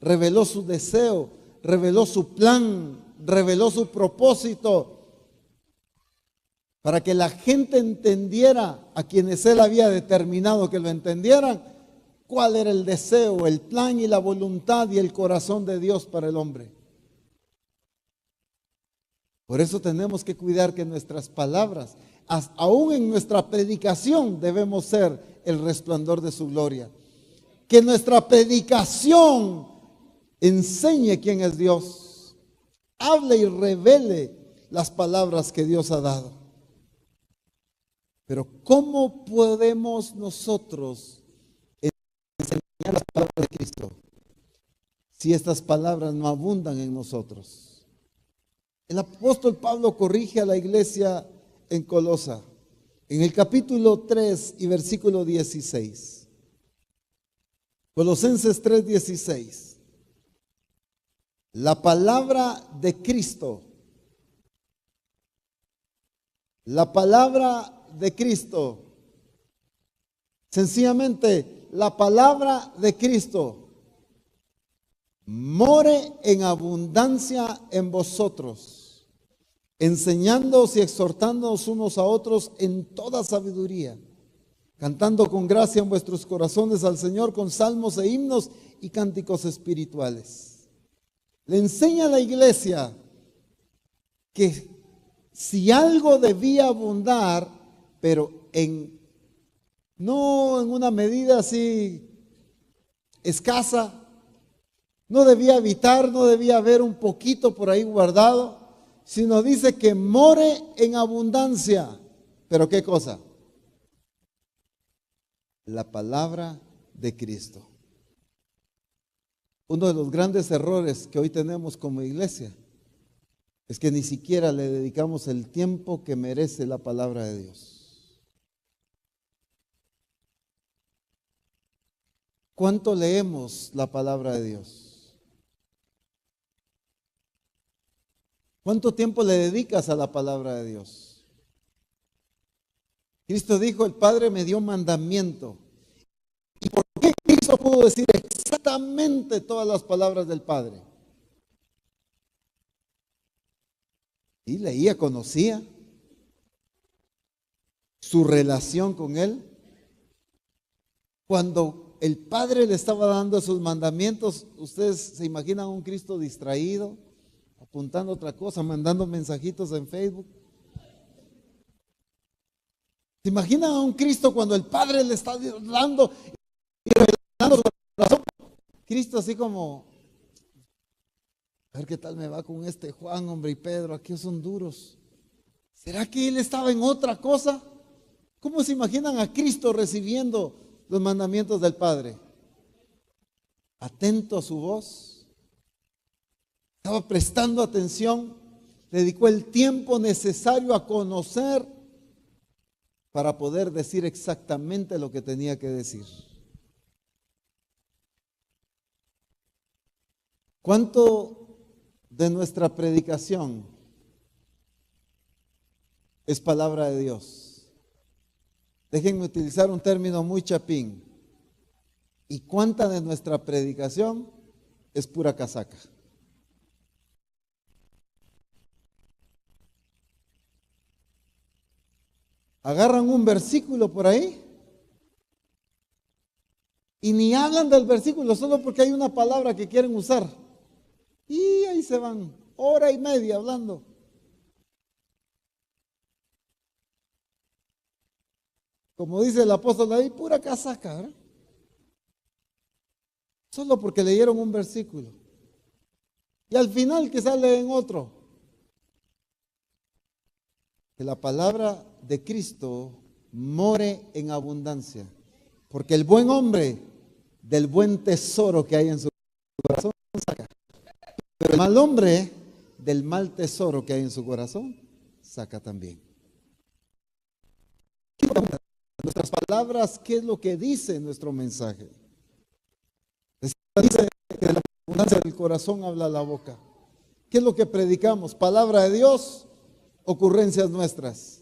reveló su deseo, reveló su plan, reveló su propósito, para que la gente entendiera, a quienes Él había determinado que lo entendieran, cuál era el deseo, el plan y la voluntad y el corazón de Dios para el hombre. Por eso tenemos que cuidar que nuestras palabras, aún en nuestra predicación, debemos ser el resplandor de su gloria. Que nuestra predicación enseñe quién es Dios, hable y revele las palabras que Dios ha dado. Pero ¿cómo podemos nosotros enseñar las palabras de Cristo si estas palabras no abundan en nosotros? El apóstol Pablo corrige a la iglesia en Colosa, en el capítulo 3 y versículo 16. Colosenses 3:16. La palabra de Cristo, la palabra de Cristo, sencillamente la palabra de Cristo, more en abundancia en vosotros, enseñándoos y exhortándoos unos a otros en toda sabiduría, cantando con gracia en vuestros corazones al Señor con salmos e himnos y cánticos espirituales. Le enseña a la iglesia que si algo debía abundar, pero no en una medida así escasa, no debía habitar, no debía haber un poquito por ahí guardado, sino dice que more en abundancia. ¿Pero qué cosa? La palabra de Cristo. Uno de los grandes errores que hoy tenemos como iglesia es que ni siquiera le dedicamos el tiempo que merece la palabra de Dios. ¿Cuánto leemos la palabra de Dios? ¿Cuánto tiempo le dedicas a la palabra de Dios? Cristo dijo, el Padre me dio mandamiento. ¿Y por qué Cristo pudo decir exactamente todas las palabras del Padre? Y leía, conocía su relación con Él. Cuando el Padre le estaba dando sus mandamientos, ustedes se imaginan a un Cristo distraído, apuntando otra cosa, mandando mensajitos en Facebook. ¿Se imaginan a un Cristo cuando el Padre le está dando y revelando su corazón? Cristo así como, a ver qué tal me va con este Juan, hombre, y Pedro, aquí son duros. ¿Será que él estaba en otra cosa? ¿Cómo se imaginan a Cristo recibiendo los mandamientos del Padre? Atento a su voz, estaba prestando atención, dedicó el tiempo necesario a conocer para poder decir exactamente lo que tenía que decir. ¿Cuánto de nuestra predicación es palabra de Dios? Déjenme utilizar un término muy chapín. ¿Y cuánta de nuestra predicación es pura casaca? Agarran un versículo por ahí y ni hablan del versículo solo porque hay una palabra que quieren usar. Y ahí se van, hora y media hablando. Como dice el apóstol ahí, pura casaca, ¿verdad? Solo porque leyeron un versículo. Y al final que sale en otro. Que la palabra de Cristo more en abundancia. Porque el buen hombre del buen tesoro que hay en su corazón saca. Pero el mal hombre del mal tesoro que hay en su corazón saca también. Nuestras palabras, ¿qué es lo que dice nuestro mensaje? Dice que de la abundancia del corazón habla la boca. ¿Qué es lo que predicamos? ¿Palabra de Dios? ¿Ocurrencias nuestras?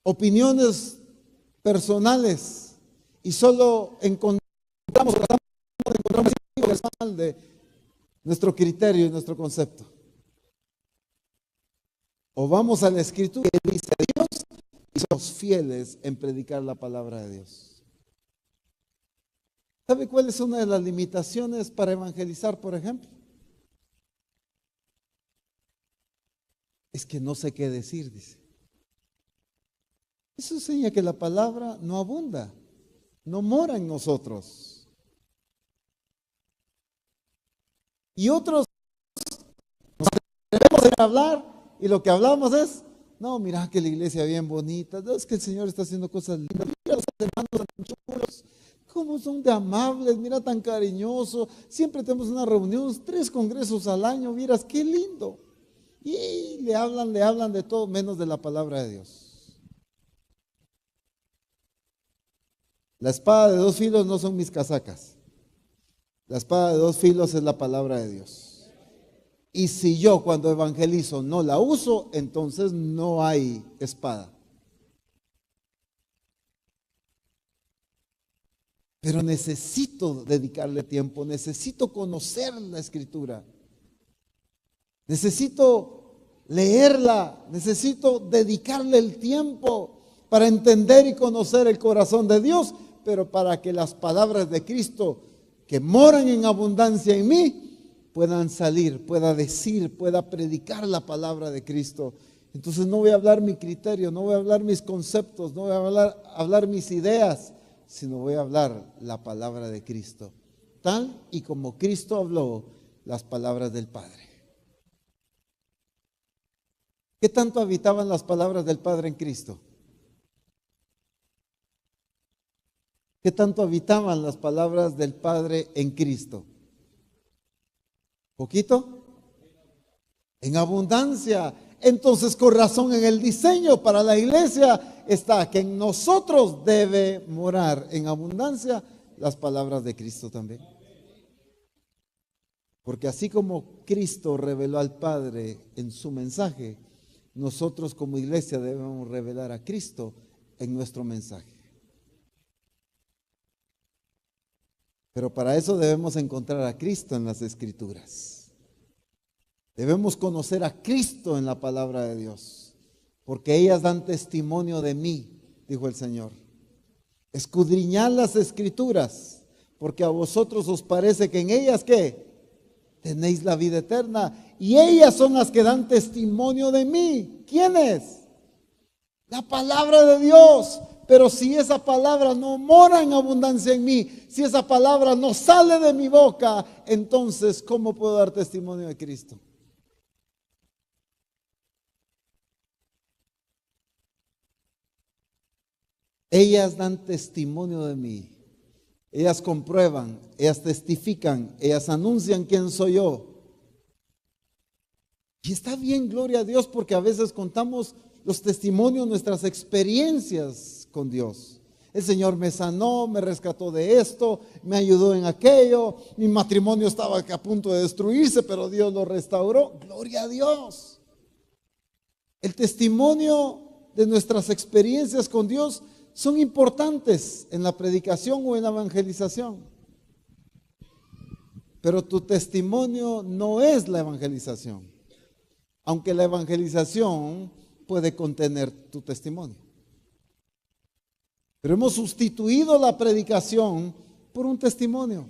¿Opiniones personales? Y solo encontramos mal de nuestro criterio y nuestro concepto. O vamos a la Escritura que dice Dios y somos fieles en predicar la palabra de Dios. ¿Sabe cuál es una de las limitaciones para evangelizar, por ejemplo? Es que no sé qué decir, dice. Eso enseña que la palabra no abunda, no mora en nosotros. Y otros nos atrevemos a hablar y lo que hablamos es, no, mira que la iglesia bien bonita, no, es que el Señor está haciendo cosas lindas, mira los hermanos tan chulos. ¿Cómo son de amables? Mira, tan cariñosos. Siempre tenemos una reunión, 3 congresos al año. Miras, qué lindo. Y le hablan de todo menos de la palabra de Dios. La espada de 2 filos no son mis casacas. La espada de 2 filos es la palabra de Dios. Y si yo cuando evangelizo no la uso, entonces no hay espada. Pero necesito dedicarle tiempo, necesito conocer la Escritura, necesito leerla, necesito dedicarle el tiempo para entender y conocer el corazón de Dios, pero para que las palabras de Cristo que moran en abundancia en mí puedan salir, pueda decir, pueda predicar la palabra de Cristo. Entonces no voy a hablar mi criterio, no voy a hablar mis conceptos, no voy a hablar mis ideas, sino voy a hablar la palabra de Cristo, tal y como Cristo habló las palabras del Padre. ¿Qué tanto habitaban las palabras del Padre en Cristo? ¿Qué tanto habitaban las palabras del Padre en Cristo? ¿Poquito? En abundancia. Entonces, con razón en el diseño para la iglesia está que en nosotros debe morar en abundancia las palabras de Cristo también. Porque así como Cristo reveló al Padre en su mensaje, nosotros como iglesia debemos revelar a Cristo en nuestro mensaje. Pero para eso debemos encontrar a Cristo en las Escrituras. Debemos conocer a Cristo en la palabra de Dios, porque ellas dan testimonio de mí, dijo el Señor. Escudriñad las Escrituras, porque a vosotros os parece que en ellas, ¿qué? Tenéis la vida eterna, y ellas son las que dan testimonio de mí. ¿Quiénes? La palabra de Dios. Pero si esa palabra no mora en abundancia en mí, si esa palabra no sale de mi boca, entonces, ¿cómo puedo dar testimonio de Cristo? Ellas dan testimonio de mí. Ellas comprueban, ellas testifican, ellas anuncian quién soy yo. Y está bien, gloria a Dios, porque a veces contamos los testimonios, nuestras experiencias con Dios. El Señor me sanó, me rescató de esto, me ayudó en aquello, mi matrimonio estaba a punto de destruirse, pero Dios lo restauró. Gloria a Dios. El testimonio de nuestras experiencias con Dios son importantes en la predicación o en la evangelización. Pero tu testimonio no es la evangelización, aunque la evangelización puede contener tu testimonio. Pero hemos sustituido la predicación por un testimonio.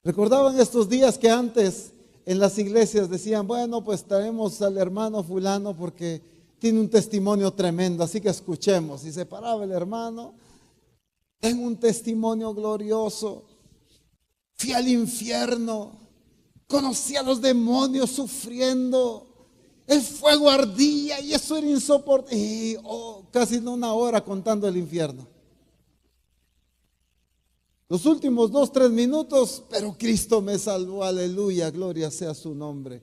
Recordaban estos días que antes en las iglesias decían, bueno, pues traemos al hermano fulano porque tiene un testimonio tremendo, así que escuchemos. Y se paraba el hermano, tengo un testimonio glorioso, fui al infierno, conocí a los demonios sufriendo, el fuego ardía y eso era insoportable. Y casi una hora contando el infierno. Los últimos 2-3 minutos, pero Cristo me salvó, aleluya, gloria sea su nombre.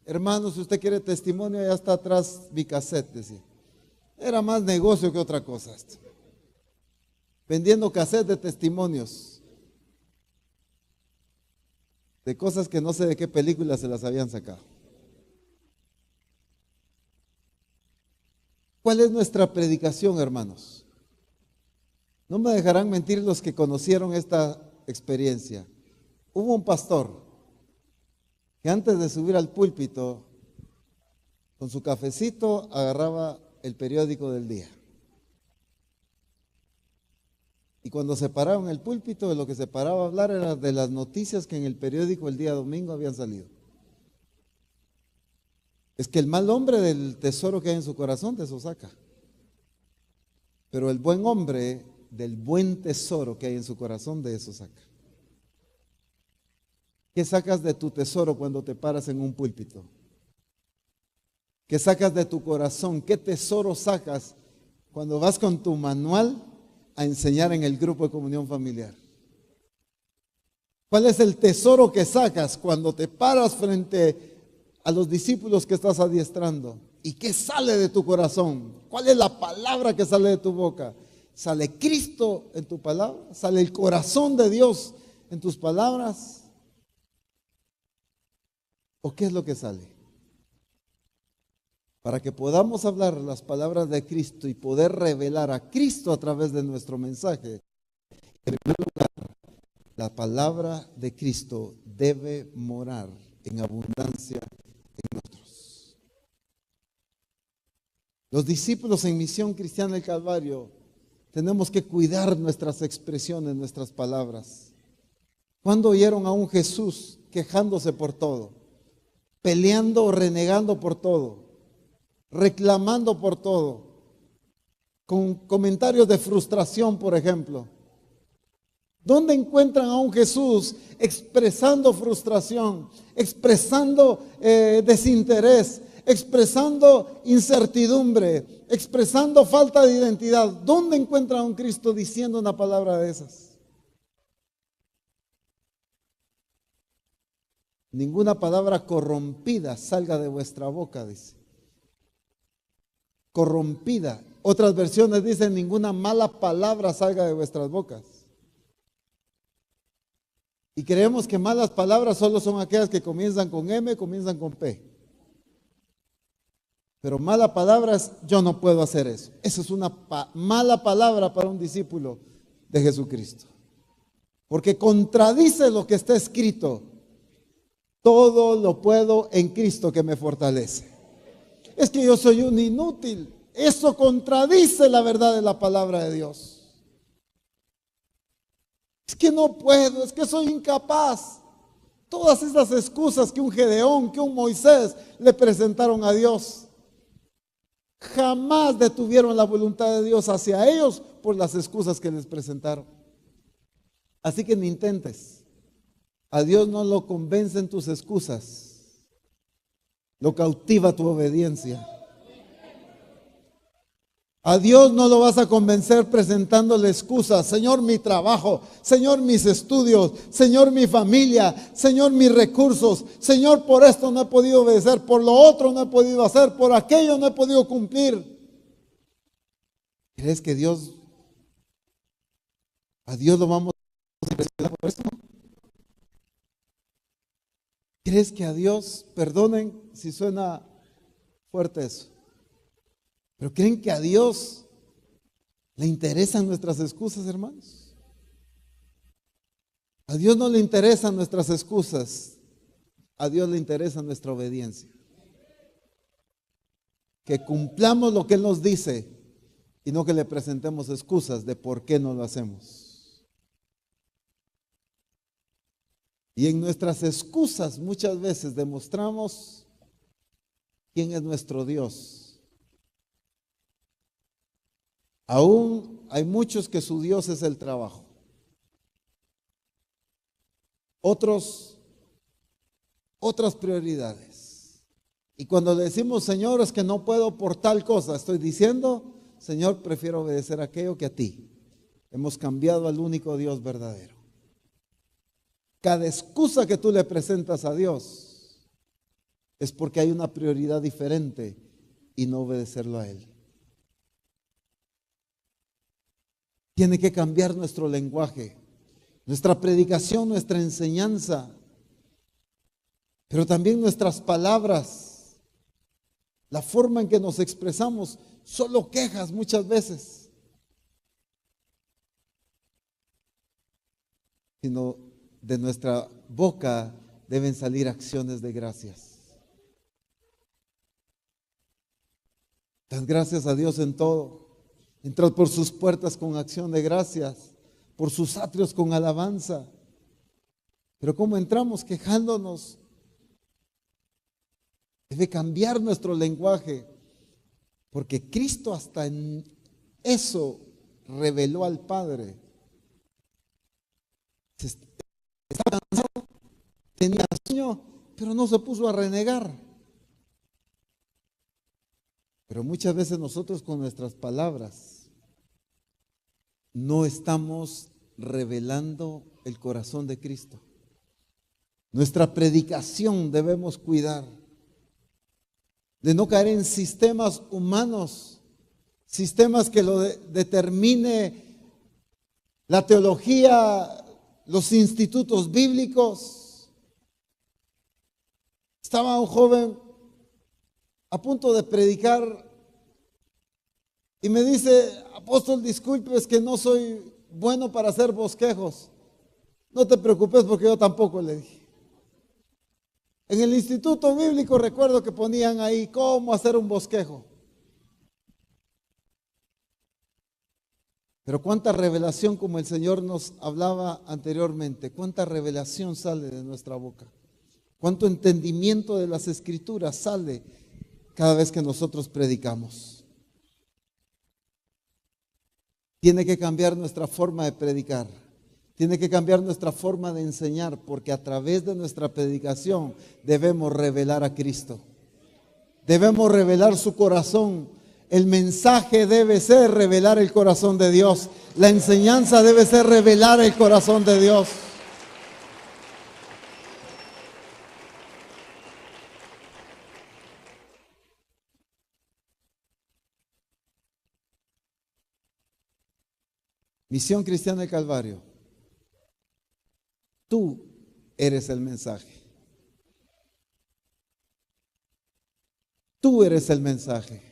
Hermano, si usted quiere testimonio, allá está atrás mi cassette, decía. Era más negocio que otra cosa esto. Vendiendo cassette de testimonios. De cosas que no sé de qué película se las habían sacado. ¿Cuál es nuestra predicación, hermanos? No me dejarán mentir los que conocieron esta experiencia. Hubo un pastor que antes de subir al púlpito, con su cafecito, agarraba el periódico del día. Y cuando se paraba en el púlpito, de lo que se paraba a hablar era de las noticias que en el periódico el día domingo habían salido. Es que el mal hombre del tesoro que hay en su corazón de eso saca. Pero el buen hombre del buen tesoro que hay en su corazón de eso saca. ¿Qué sacas de tu tesoro cuando te paras en un púlpito? ¿Qué sacas de tu corazón? ¿Qué tesoro sacas cuando vas con tu manual a enseñar en el grupo de comunión familiar? ¿Cuál es el tesoro que sacas cuando te paras frente a los discípulos que estás adiestrando? ¿Y qué sale de tu corazón? ¿Cuál es la palabra que sale de tu boca? ¿Sale Cristo en tu palabra? ¿Sale el corazón de Dios en tus palabras? ¿O qué es lo que sale? Para que podamos hablar las palabras de Cristo y poder revelar a Cristo a través de nuestro mensaje, en primer lugar, la palabra de Cristo debe morar en abundancia en nosotros. Los discípulos en Misión Cristiana del Calvario tenemos que cuidar nuestras expresiones, nuestras palabras. ¿Cuándo oyeron a un Jesús quejándose por todo? Peleando o renegando por todo, reclamando por todo, con comentarios de frustración, por ejemplo. ¿Dónde encuentran a un Jesús expresando frustración, expresando desinterés, expresando incertidumbre, expresando falta de identidad? ¿Dónde encuentran a un Cristo diciendo una palabra de esas? Ninguna palabra corrompida salga de vuestra boca, dice. Corrompida. Otras versiones dicen ninguna mala palabra salga de vuestras bocas. Y creemos que malas palabras solo son aquellas que comienzan con M, comienzan con P. Pero malas palabras, yo no puedo hacer eso. Eso es una mala palabra para un discípulo de Jesucristo. Porque contradice lo que está escrito. Todo lo puedo en Cristo que me fortalece. Es que yo soy un inútil. Eso contradice la verdad de la palabra de Dios. Es que no puedo, es que soy incapaz. Todas esas excusas que un Gedeón, que un Moisés le presentaron a Dios, jamás detuvieron la voluntad de Dios hacia ellos por las excusas que les presentaron. Así que ni intentes. A Dios no lo convencen tus excusas, lo cautiva tu obediencia. A Dios no lo vas a convencer presentándole excusas. Señor, mi trabajo. Señor, mis estudios. Señor, mi familia. Señor, mis recursos. Señor, por esto no he podido obedecer. Por lo otro no he podido hacer. Por aquello no he podido cumplir. ¿Crees que a Dios lo vamos a impresionar por esto? ¿Crees que a Dios, perdonen si suena fuerte eso, pero creen que a Dios le interesan nuestras excusas, hermanos? A Dios no le interesan nuestras excusas, a Dios le interesa nuestra obediencia. Que cumplamos lo que Él nos dice y no que le presentemos excusas de por qué no lo hacemos. Y en nuestras excusas muchas veces demostramos quién es nuestro Dios. Aún hay muchos que su Dios es el trabajo. Otras prioridades. Y cuando le decimos, Señor, es que no puedo por tal cosa, estoy diciendo, Señor, prefiero obedecer a aquello que a ti. Hemos cambiado al único Dios verdadero. Cada excusa que tú le presentas a Dios es porque hay una prioridad diferente y no obedecerlo a Él. Tiene que cambiar nuestro lenguaje, nuestra predicación, nuestra enseñanza, pero también nuestras palabras, la forma en que nos expresamos, solo quejas muchas veces, sino de nuestra boca deben salir acciones de gracias. Dan gracias a Dios en todo. Entrad por sus puertas con acción de gracias, por sus atrios con alabanza. Pero ¿cómo entramos? Quejándonos. Debe cambiar nuestro lenguaje, porque Cristo hasta en eso reveló al Padre. Estaba cansado, tenía sueño, pero no se puso a renegar. Pero muchas veces nosotros con nuestras palabras no estamos revelando el corazón de Cristo. Nuestra predicación debemos cuidar de no caer en sistemas humanos, sistemas que lo determine la teología, los institutos bíblicos. Estaba un joven a punto de predicar y me dice, apóstol, disculpe, es que no soy bueno para hacer bosquejos. No te preocupes porque yo tampoco, le dije. En el instituto bíblico recuerdo que ponían ahí cómo hacer un bosquejo. Pero cuánta revelación, como el Señor nos hablaba anteriormente, cuánta revelación sale de nuestra boca. Cuánto entendimiento de las Escrituras sale cada vez que nosotros predicamos. Tiene que cambiar nuestra forma de predicar. Tiene que cambiar nuestra forma de enseñar, porque a través de nuestra predicación debemos revelar a Cristo. Debemos revelar su corazón. El mensaje debe ser revelar el corazón de Dios. La enseñanza debe ser revelar el corazón de Dios. Misión Cristiana del Calvario. Tú eres el mensaje. Tú eres el mensaje.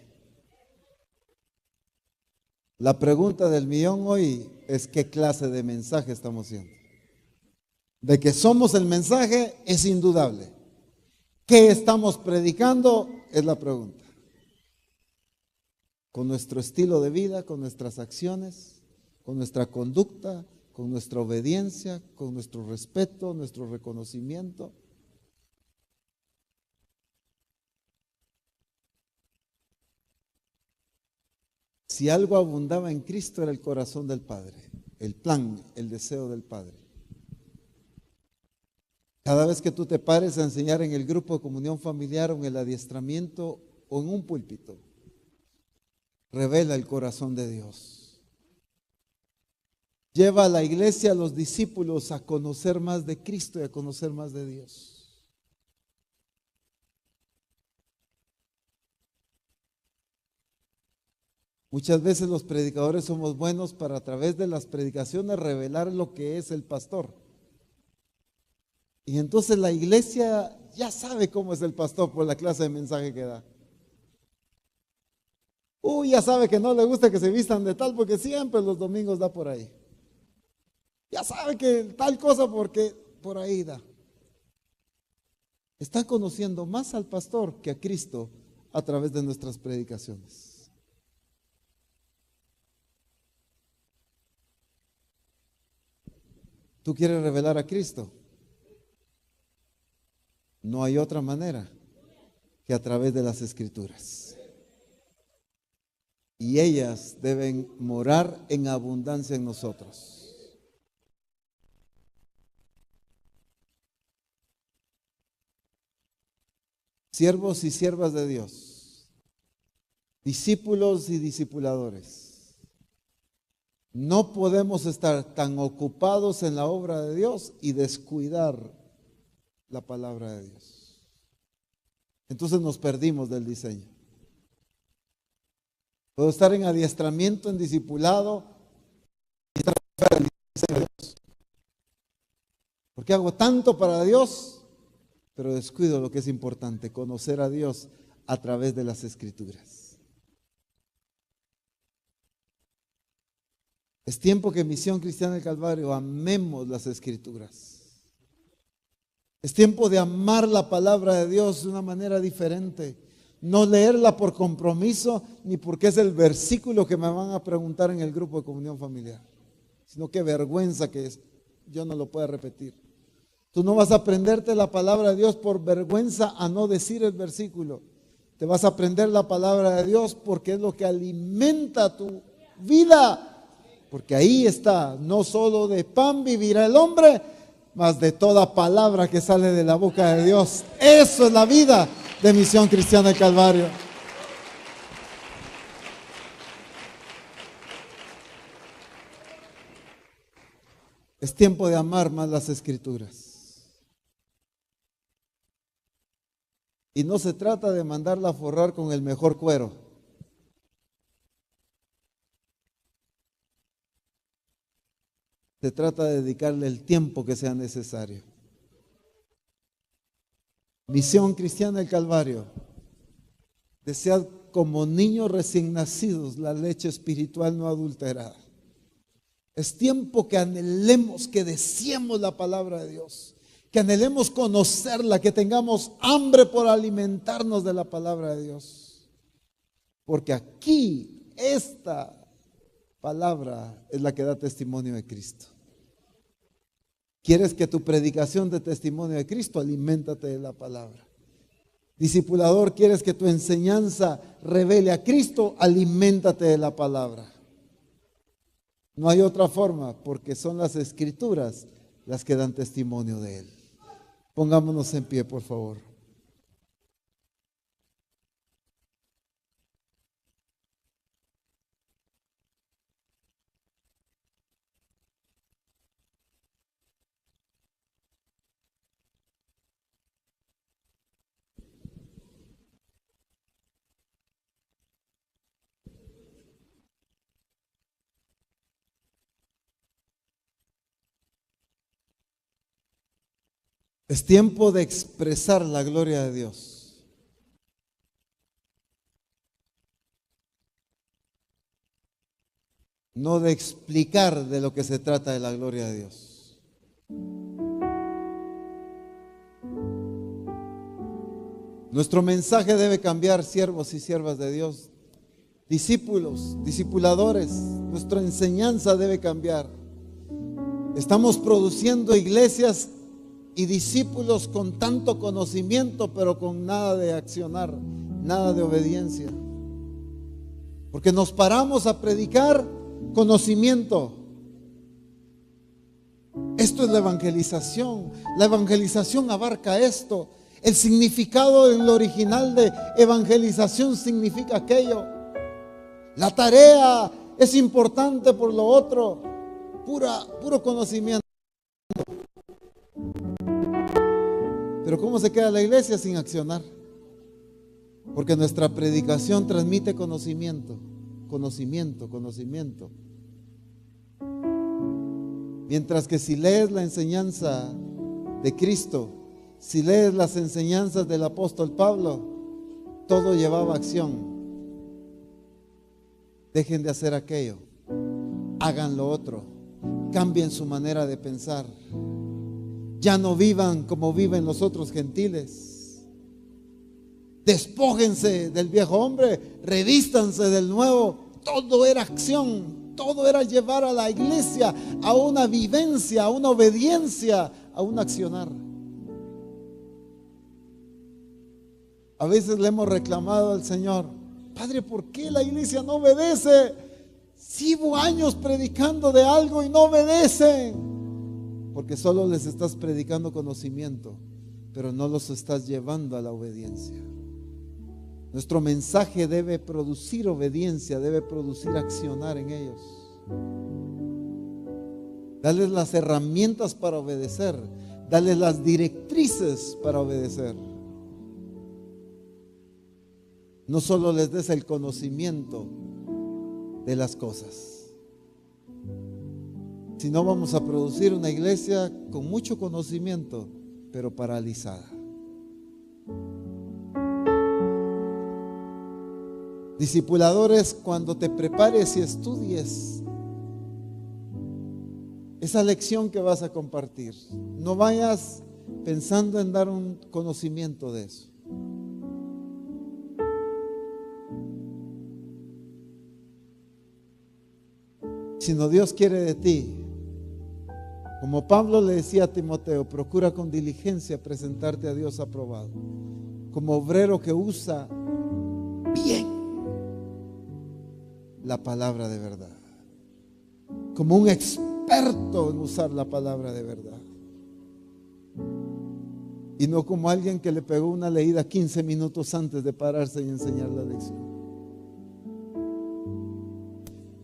La pregunta del millón hoy es ¿qué clase de mensaje estamos haciendo? De que somos el mensaje es indudable. ¿Qué estamos predicando? Es la pregunta. Con nuestro estilo de vida, con nuestras acciones, con nuestra conducta, con nuestra obediencia, con nuestro respeto, nuestro reconocimiento. Si algo abundaba en Cristo era el corazón del Padre, el plan, el deseo del Padre. Cada vez que tú te pares a enseñar en el grupo de comunión familiar o en el adiestramiento o en un púlpito, revela el corazón de Dios. Lleva a la iglesia, a los discípulos, a conocer más de Cristo y a conocer más de Dios. Muchas veces los predicadores somos buenos para, a través de las predicaciones, revelar lo que es el pastor. Y entonces la iglesia ya sabe cómo es el pastor por la clase de mensaje que da. Ya sabe que no le gusta que se vistan de tal porque siempre los domingos da por ahí. Ya sabe que tal cosa porque por ahí da. Están conociendo más al pastor que a Cristo a través de nuestras predicaciones. ¿Tú quieres revelar a Cristo? No hay otra manera que a través de las Escrituras. Y ellas deben morar en abundancia en nosotros. Siervos y siervas de Dios, discípulos y discipuladores. No podemos estar tan ocupados en la obra de Dios y descuidar la palabra de Dios. Entonces nos perdimos del diseño. Puedo estar en adiestramiento, en discipulado y estar fuera del diseño de Dios. Porque hago tanto para Dios, pero descuido lo que es importante, conocer a Dios a través de las Escrituras. Es tiempo que Misión Cristiana del Calvario amemos las Escrituras. Es tiempo de amar la palabra de Dios de una manera diferente. No leerla por compromiso ni porque es el versículo que me van a preguntar en el grupo de comunión familiar, sino que vergüenza que es, yo no lo puedo repetir. Tú no vas a aprenderte la palabra de Dios por vergüenza a no decir el versículo. Te vas a aprender la palabra de Dios porque es lo que alimenta tu vida. Porque ahí está, no solo de pan vivirá el hombre, mas de toda palabra que sale de la boca de Dios. Eso es la vida de Misión Cristiana del Calvario. Es tiempo de amar más las Escrituras. Y no se trata de mandarla a forrar con el mejor cuero. Se trata de dedicarle el tiempo que sea necesario. Misión Cristiana del Calvario. Desead como niños recién nacidos la leche espiritual no adulterada. Es tiempo que anhelemos, que deseemos la palabra de Dios, que anhelemos conocerla, que tengamos hambre por alimentarnos de la palabra de Dios. Porque aquí esta palabra es la que da testimonio de Cristo. ¿Quieres que tu predicación dé testimonio de Cristo? Aliméntate de la palabra. Discipulador, ¿quieres que tu enseñanza revele a Cristo? Aliméntate de la palabra. No hay otra forma, porque son las Escrituras las que dan testimonio de Él. Pongámonos en pie, por favor. Es tiempo de expresar la gloria de Dios. No de explicar de lo que se trata de la gloria de Dios. Nuestro mensaje debe cambiar, siervos y siervas de Dios, discípulos, discipuladores. Nuestra enseñanza debe cambiar. Estamos produciendo iglesias y discípulos con tanto conocimiento, pero con nada de accionar, nada de obediencia. Porque nos paramos a predicar conocimiento. Esto es la evangelización. La evangelización abarca esto. El significado en lo original de evangelización significa aquello. La tarea es importante por lo otro. Puro conocimiento. Pero ¿cómo se queda la iglesia sin accionar? Porque nuestra predicación transmite conocimiento. Mientras que si lees la enseñanza de Cristo, si lees las enseñanzas del apóstol Pablo, todo llevaba acción. Dejen de hacer aquello, hagan lo otro, cambien su manera de pensar. Ya no vivan como viven los otros gentiles. Despójense del viejo hombre, revístanse del nuevo. Todo era acción, todo era llevar a la iglesia a una vivencia, a una obediencia, a un accionar. A veces le hemos reclamado al Señor: Padre, ¿por qué la iglesia no obedece? Si llevo años predicando de algo y no obedecen. Porque solo les estás predicando conocimiento, pero no los estás llevando a la obediencia. Nuestro mensaje debe producir obediencia, debe producir accionar en ellos. Darles las herramientas para obedecer, darles las directrices para obedecer. No solo les des el conocimiento de las cosas. Si no, vamos a producir una iglesia con mucho conocimiento, pero paralizada. Discipuladores, cuando te prepares y estudies esa lección que vas a compartir, no vayas pensando en dar un conocimiento de eso. Sino Dios quiere de ti, como Pablo le decía a Timoteo, procura con diligencia presentarte a Dios aprobado, como obrero que usa bien la palabra de verdad, como un experto en usar la palabra de verdad, y no como alguien que le pegó una leída 15 minutos antes de pararse y enseñar la lección.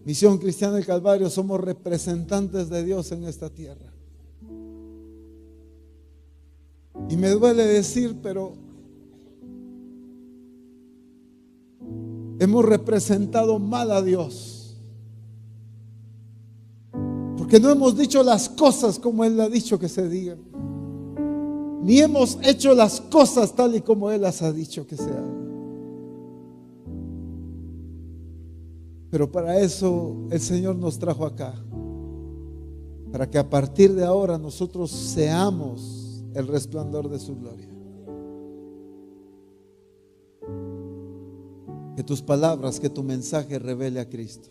Misión Cristiana del Calvario, somos representantes de Dios en esta tierra. Y me duele decir, pero hemos representado mal a Dios. Porque no hemos dicho las cosas como Él ha dicho que se digan. Ni hemos hecho las cosas tal y como Él las ha dicho que se hagan. Pero para eso el Señor nos trajo acá, para que a partir de ahora nosotros seamos el resplandor de su gloria. Que tus palabras, que tu mensaje revele a Cristo.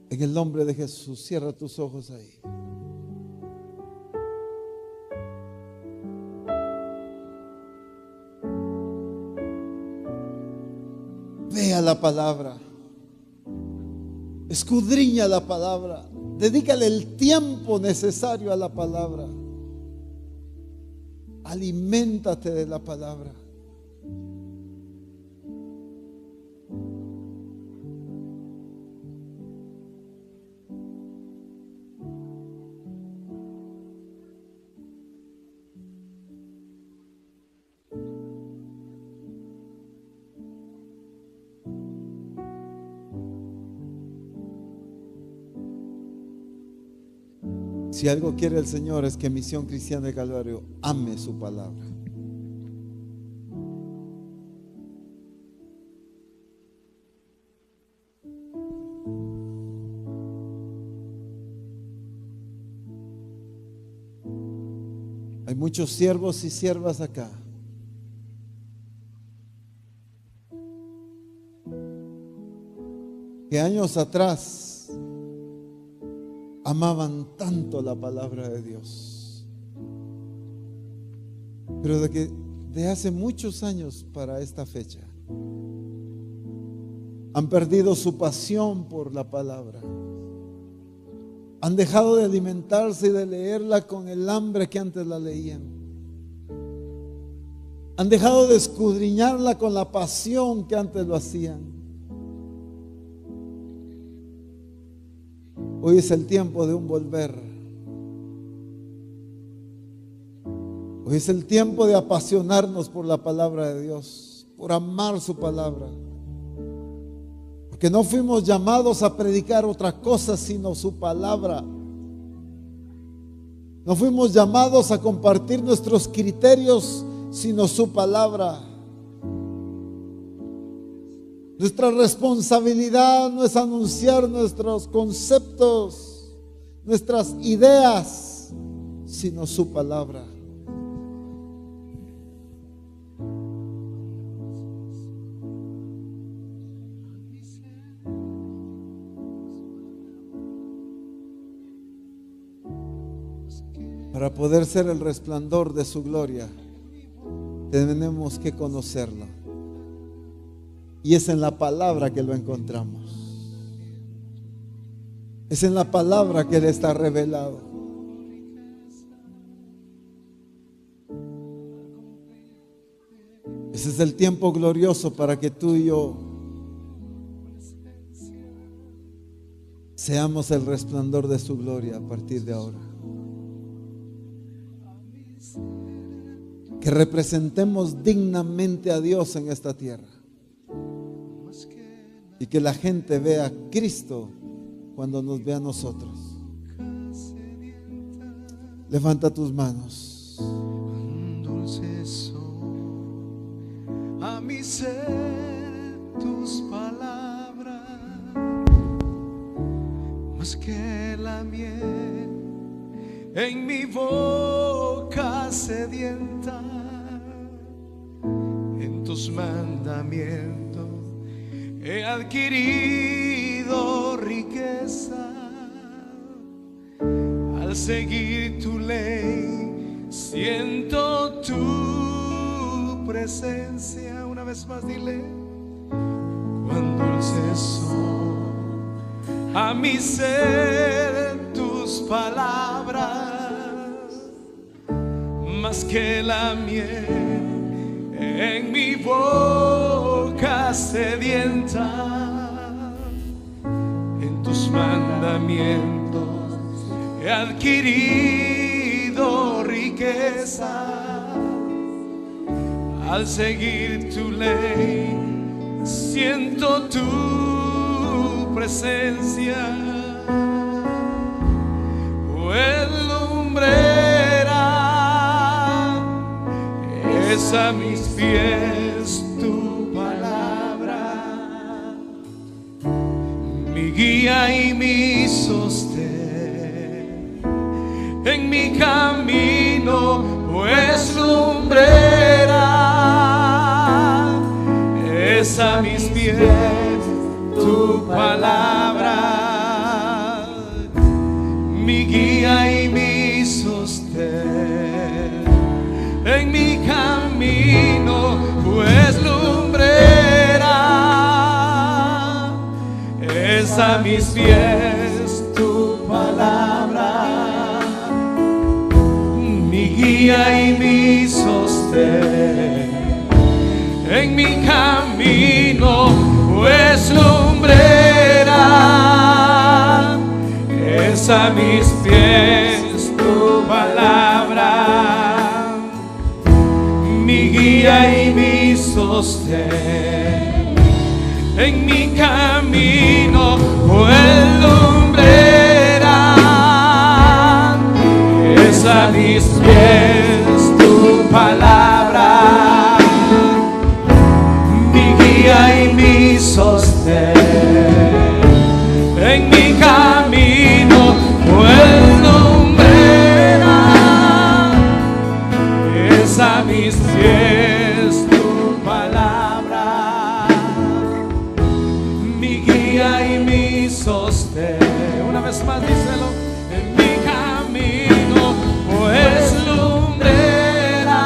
En el nombre de Jesús, cierra tus ojos ahí. Vea la palabra, escudriña la palabra, dedícale el tiempo necesario a la palabra, aliméntate de la palabra. Si algo quiere el Señor es que Misión Cristiana del Calvario ame su palabra. Hay muchos siervos y siervas acá que años atrás amaban tanto la palabra de Dios, pero de hace muchos años para esta fecha han perdido su pasión por la palabra. Han dejado de alimentarse y de leerla con el hambre que antes la leían. Han dejado de escudriñarla con la pasión que antes lo hacían. Hoy es el tiempo de un volver. Hoy es el tiempo de apasionarnos por la palabra de Dios, por amar su palabra. Porque no fuimos llamados a predicar otra cosa sino su palabra. No fuimos llamados a compartir nuestros criterios sino su palabra. Nuestra responsabilidad no es anunciar nuestros conceptos, nuestras ideas, sino su palabra. Para poder ser el resplandor de su gloria, tenemos que conocerlo. Y es en la palabra que lo encontramos. Es en la palabra que Él está revelado. Ese es el tiempo glorioso para que tú y yo seamos el resplandor de su gloria a partir de ahora. Que representemos dignamente a Dios en esta tierra. Y que la gente vea a Cristo cuando nos vea a nosotros. Levanta tus manos. Dulce son a mi ser tus palabras, más que la miel en mi boca sedienta. En tus mandamientos he adquirido riqueza. Al seguir tu ley siento tu presencia. Una vez más dile: cuán dulces son a mi ser tus palabras, más que la miel en mi boca sedienta. En tus mandamientos he adquirido riqueza. Al seguir tu ley siento tu presencia. Pues lumbrera es a mis pies tu palabra, mi guía y mi sostén en mi camino. Pues lumbrera es a mis pies tu palabra, mi guía y mi sostén en mi camino. Pues lumbrera es a mis pies tu palabra, mi guía y mi sostén en mi camino. Pues lumbrera es a mis pies tu palabra, mi guía y mi sostén en mi camino. Pues lumbrera es a mis pies tu palabra, mi guía y mi sostén en mi camino. Pues lumbrera es a mis pies tu palabra, mi guía y mi sostén. Una vez más díselo: en mi camino. Pues lumbrera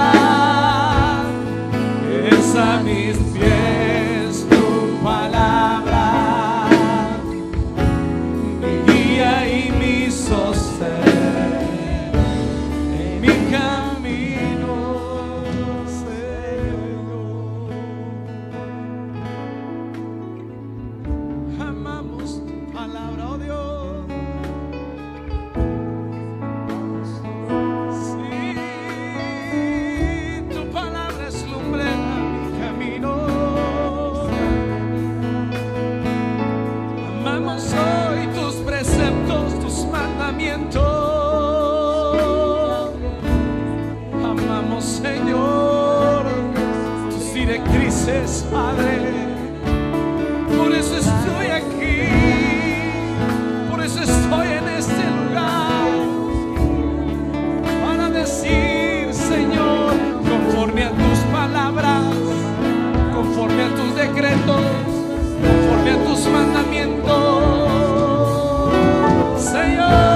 conoces, Padre. Por eso estoy aquí, por eso estoy en este lugar, para decir, Señor, conforme a tus palabras, conforme a tus decretos, conforme a tus mandamientos, Señor.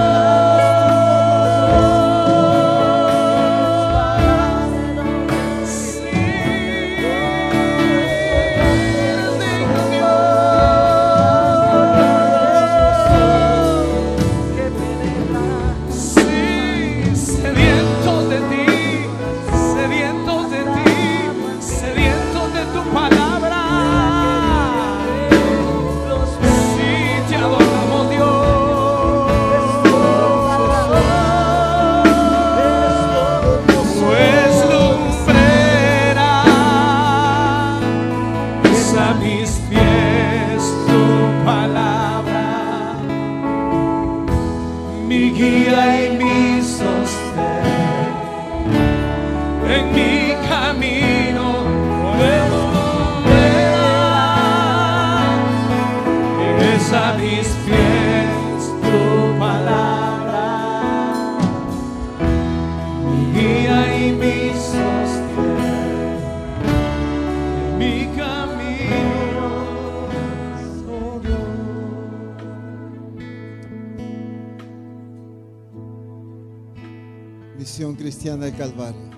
Misión Cristiana del Calvario.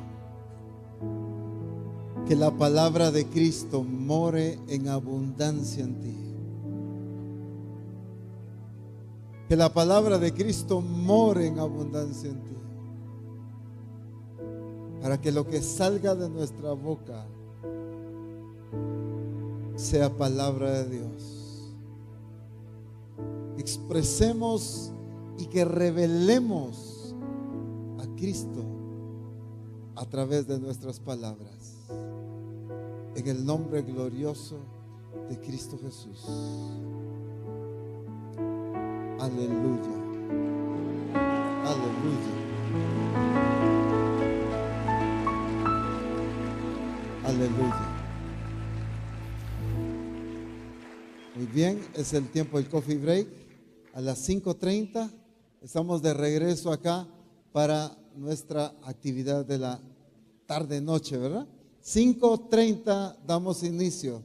Que la palabra de Cristo more en abundancia en ti. Que la palabra de Cristo more en abundancia en ti. Para que lo que salga de nuestra boca sea palabra de Dios. Expresemos y que revelemos a Cristo a través de nuestras palabras, en el nombre glorioso de Cristo Jesús. Aleluya, aleluya, aleluya. Muy bien, es el tiempo del coffee break. A las 5:30 estamos de regreso acá para nuestra actividad de la tarde-noche, ¿verdad? 5:30 damos inicio.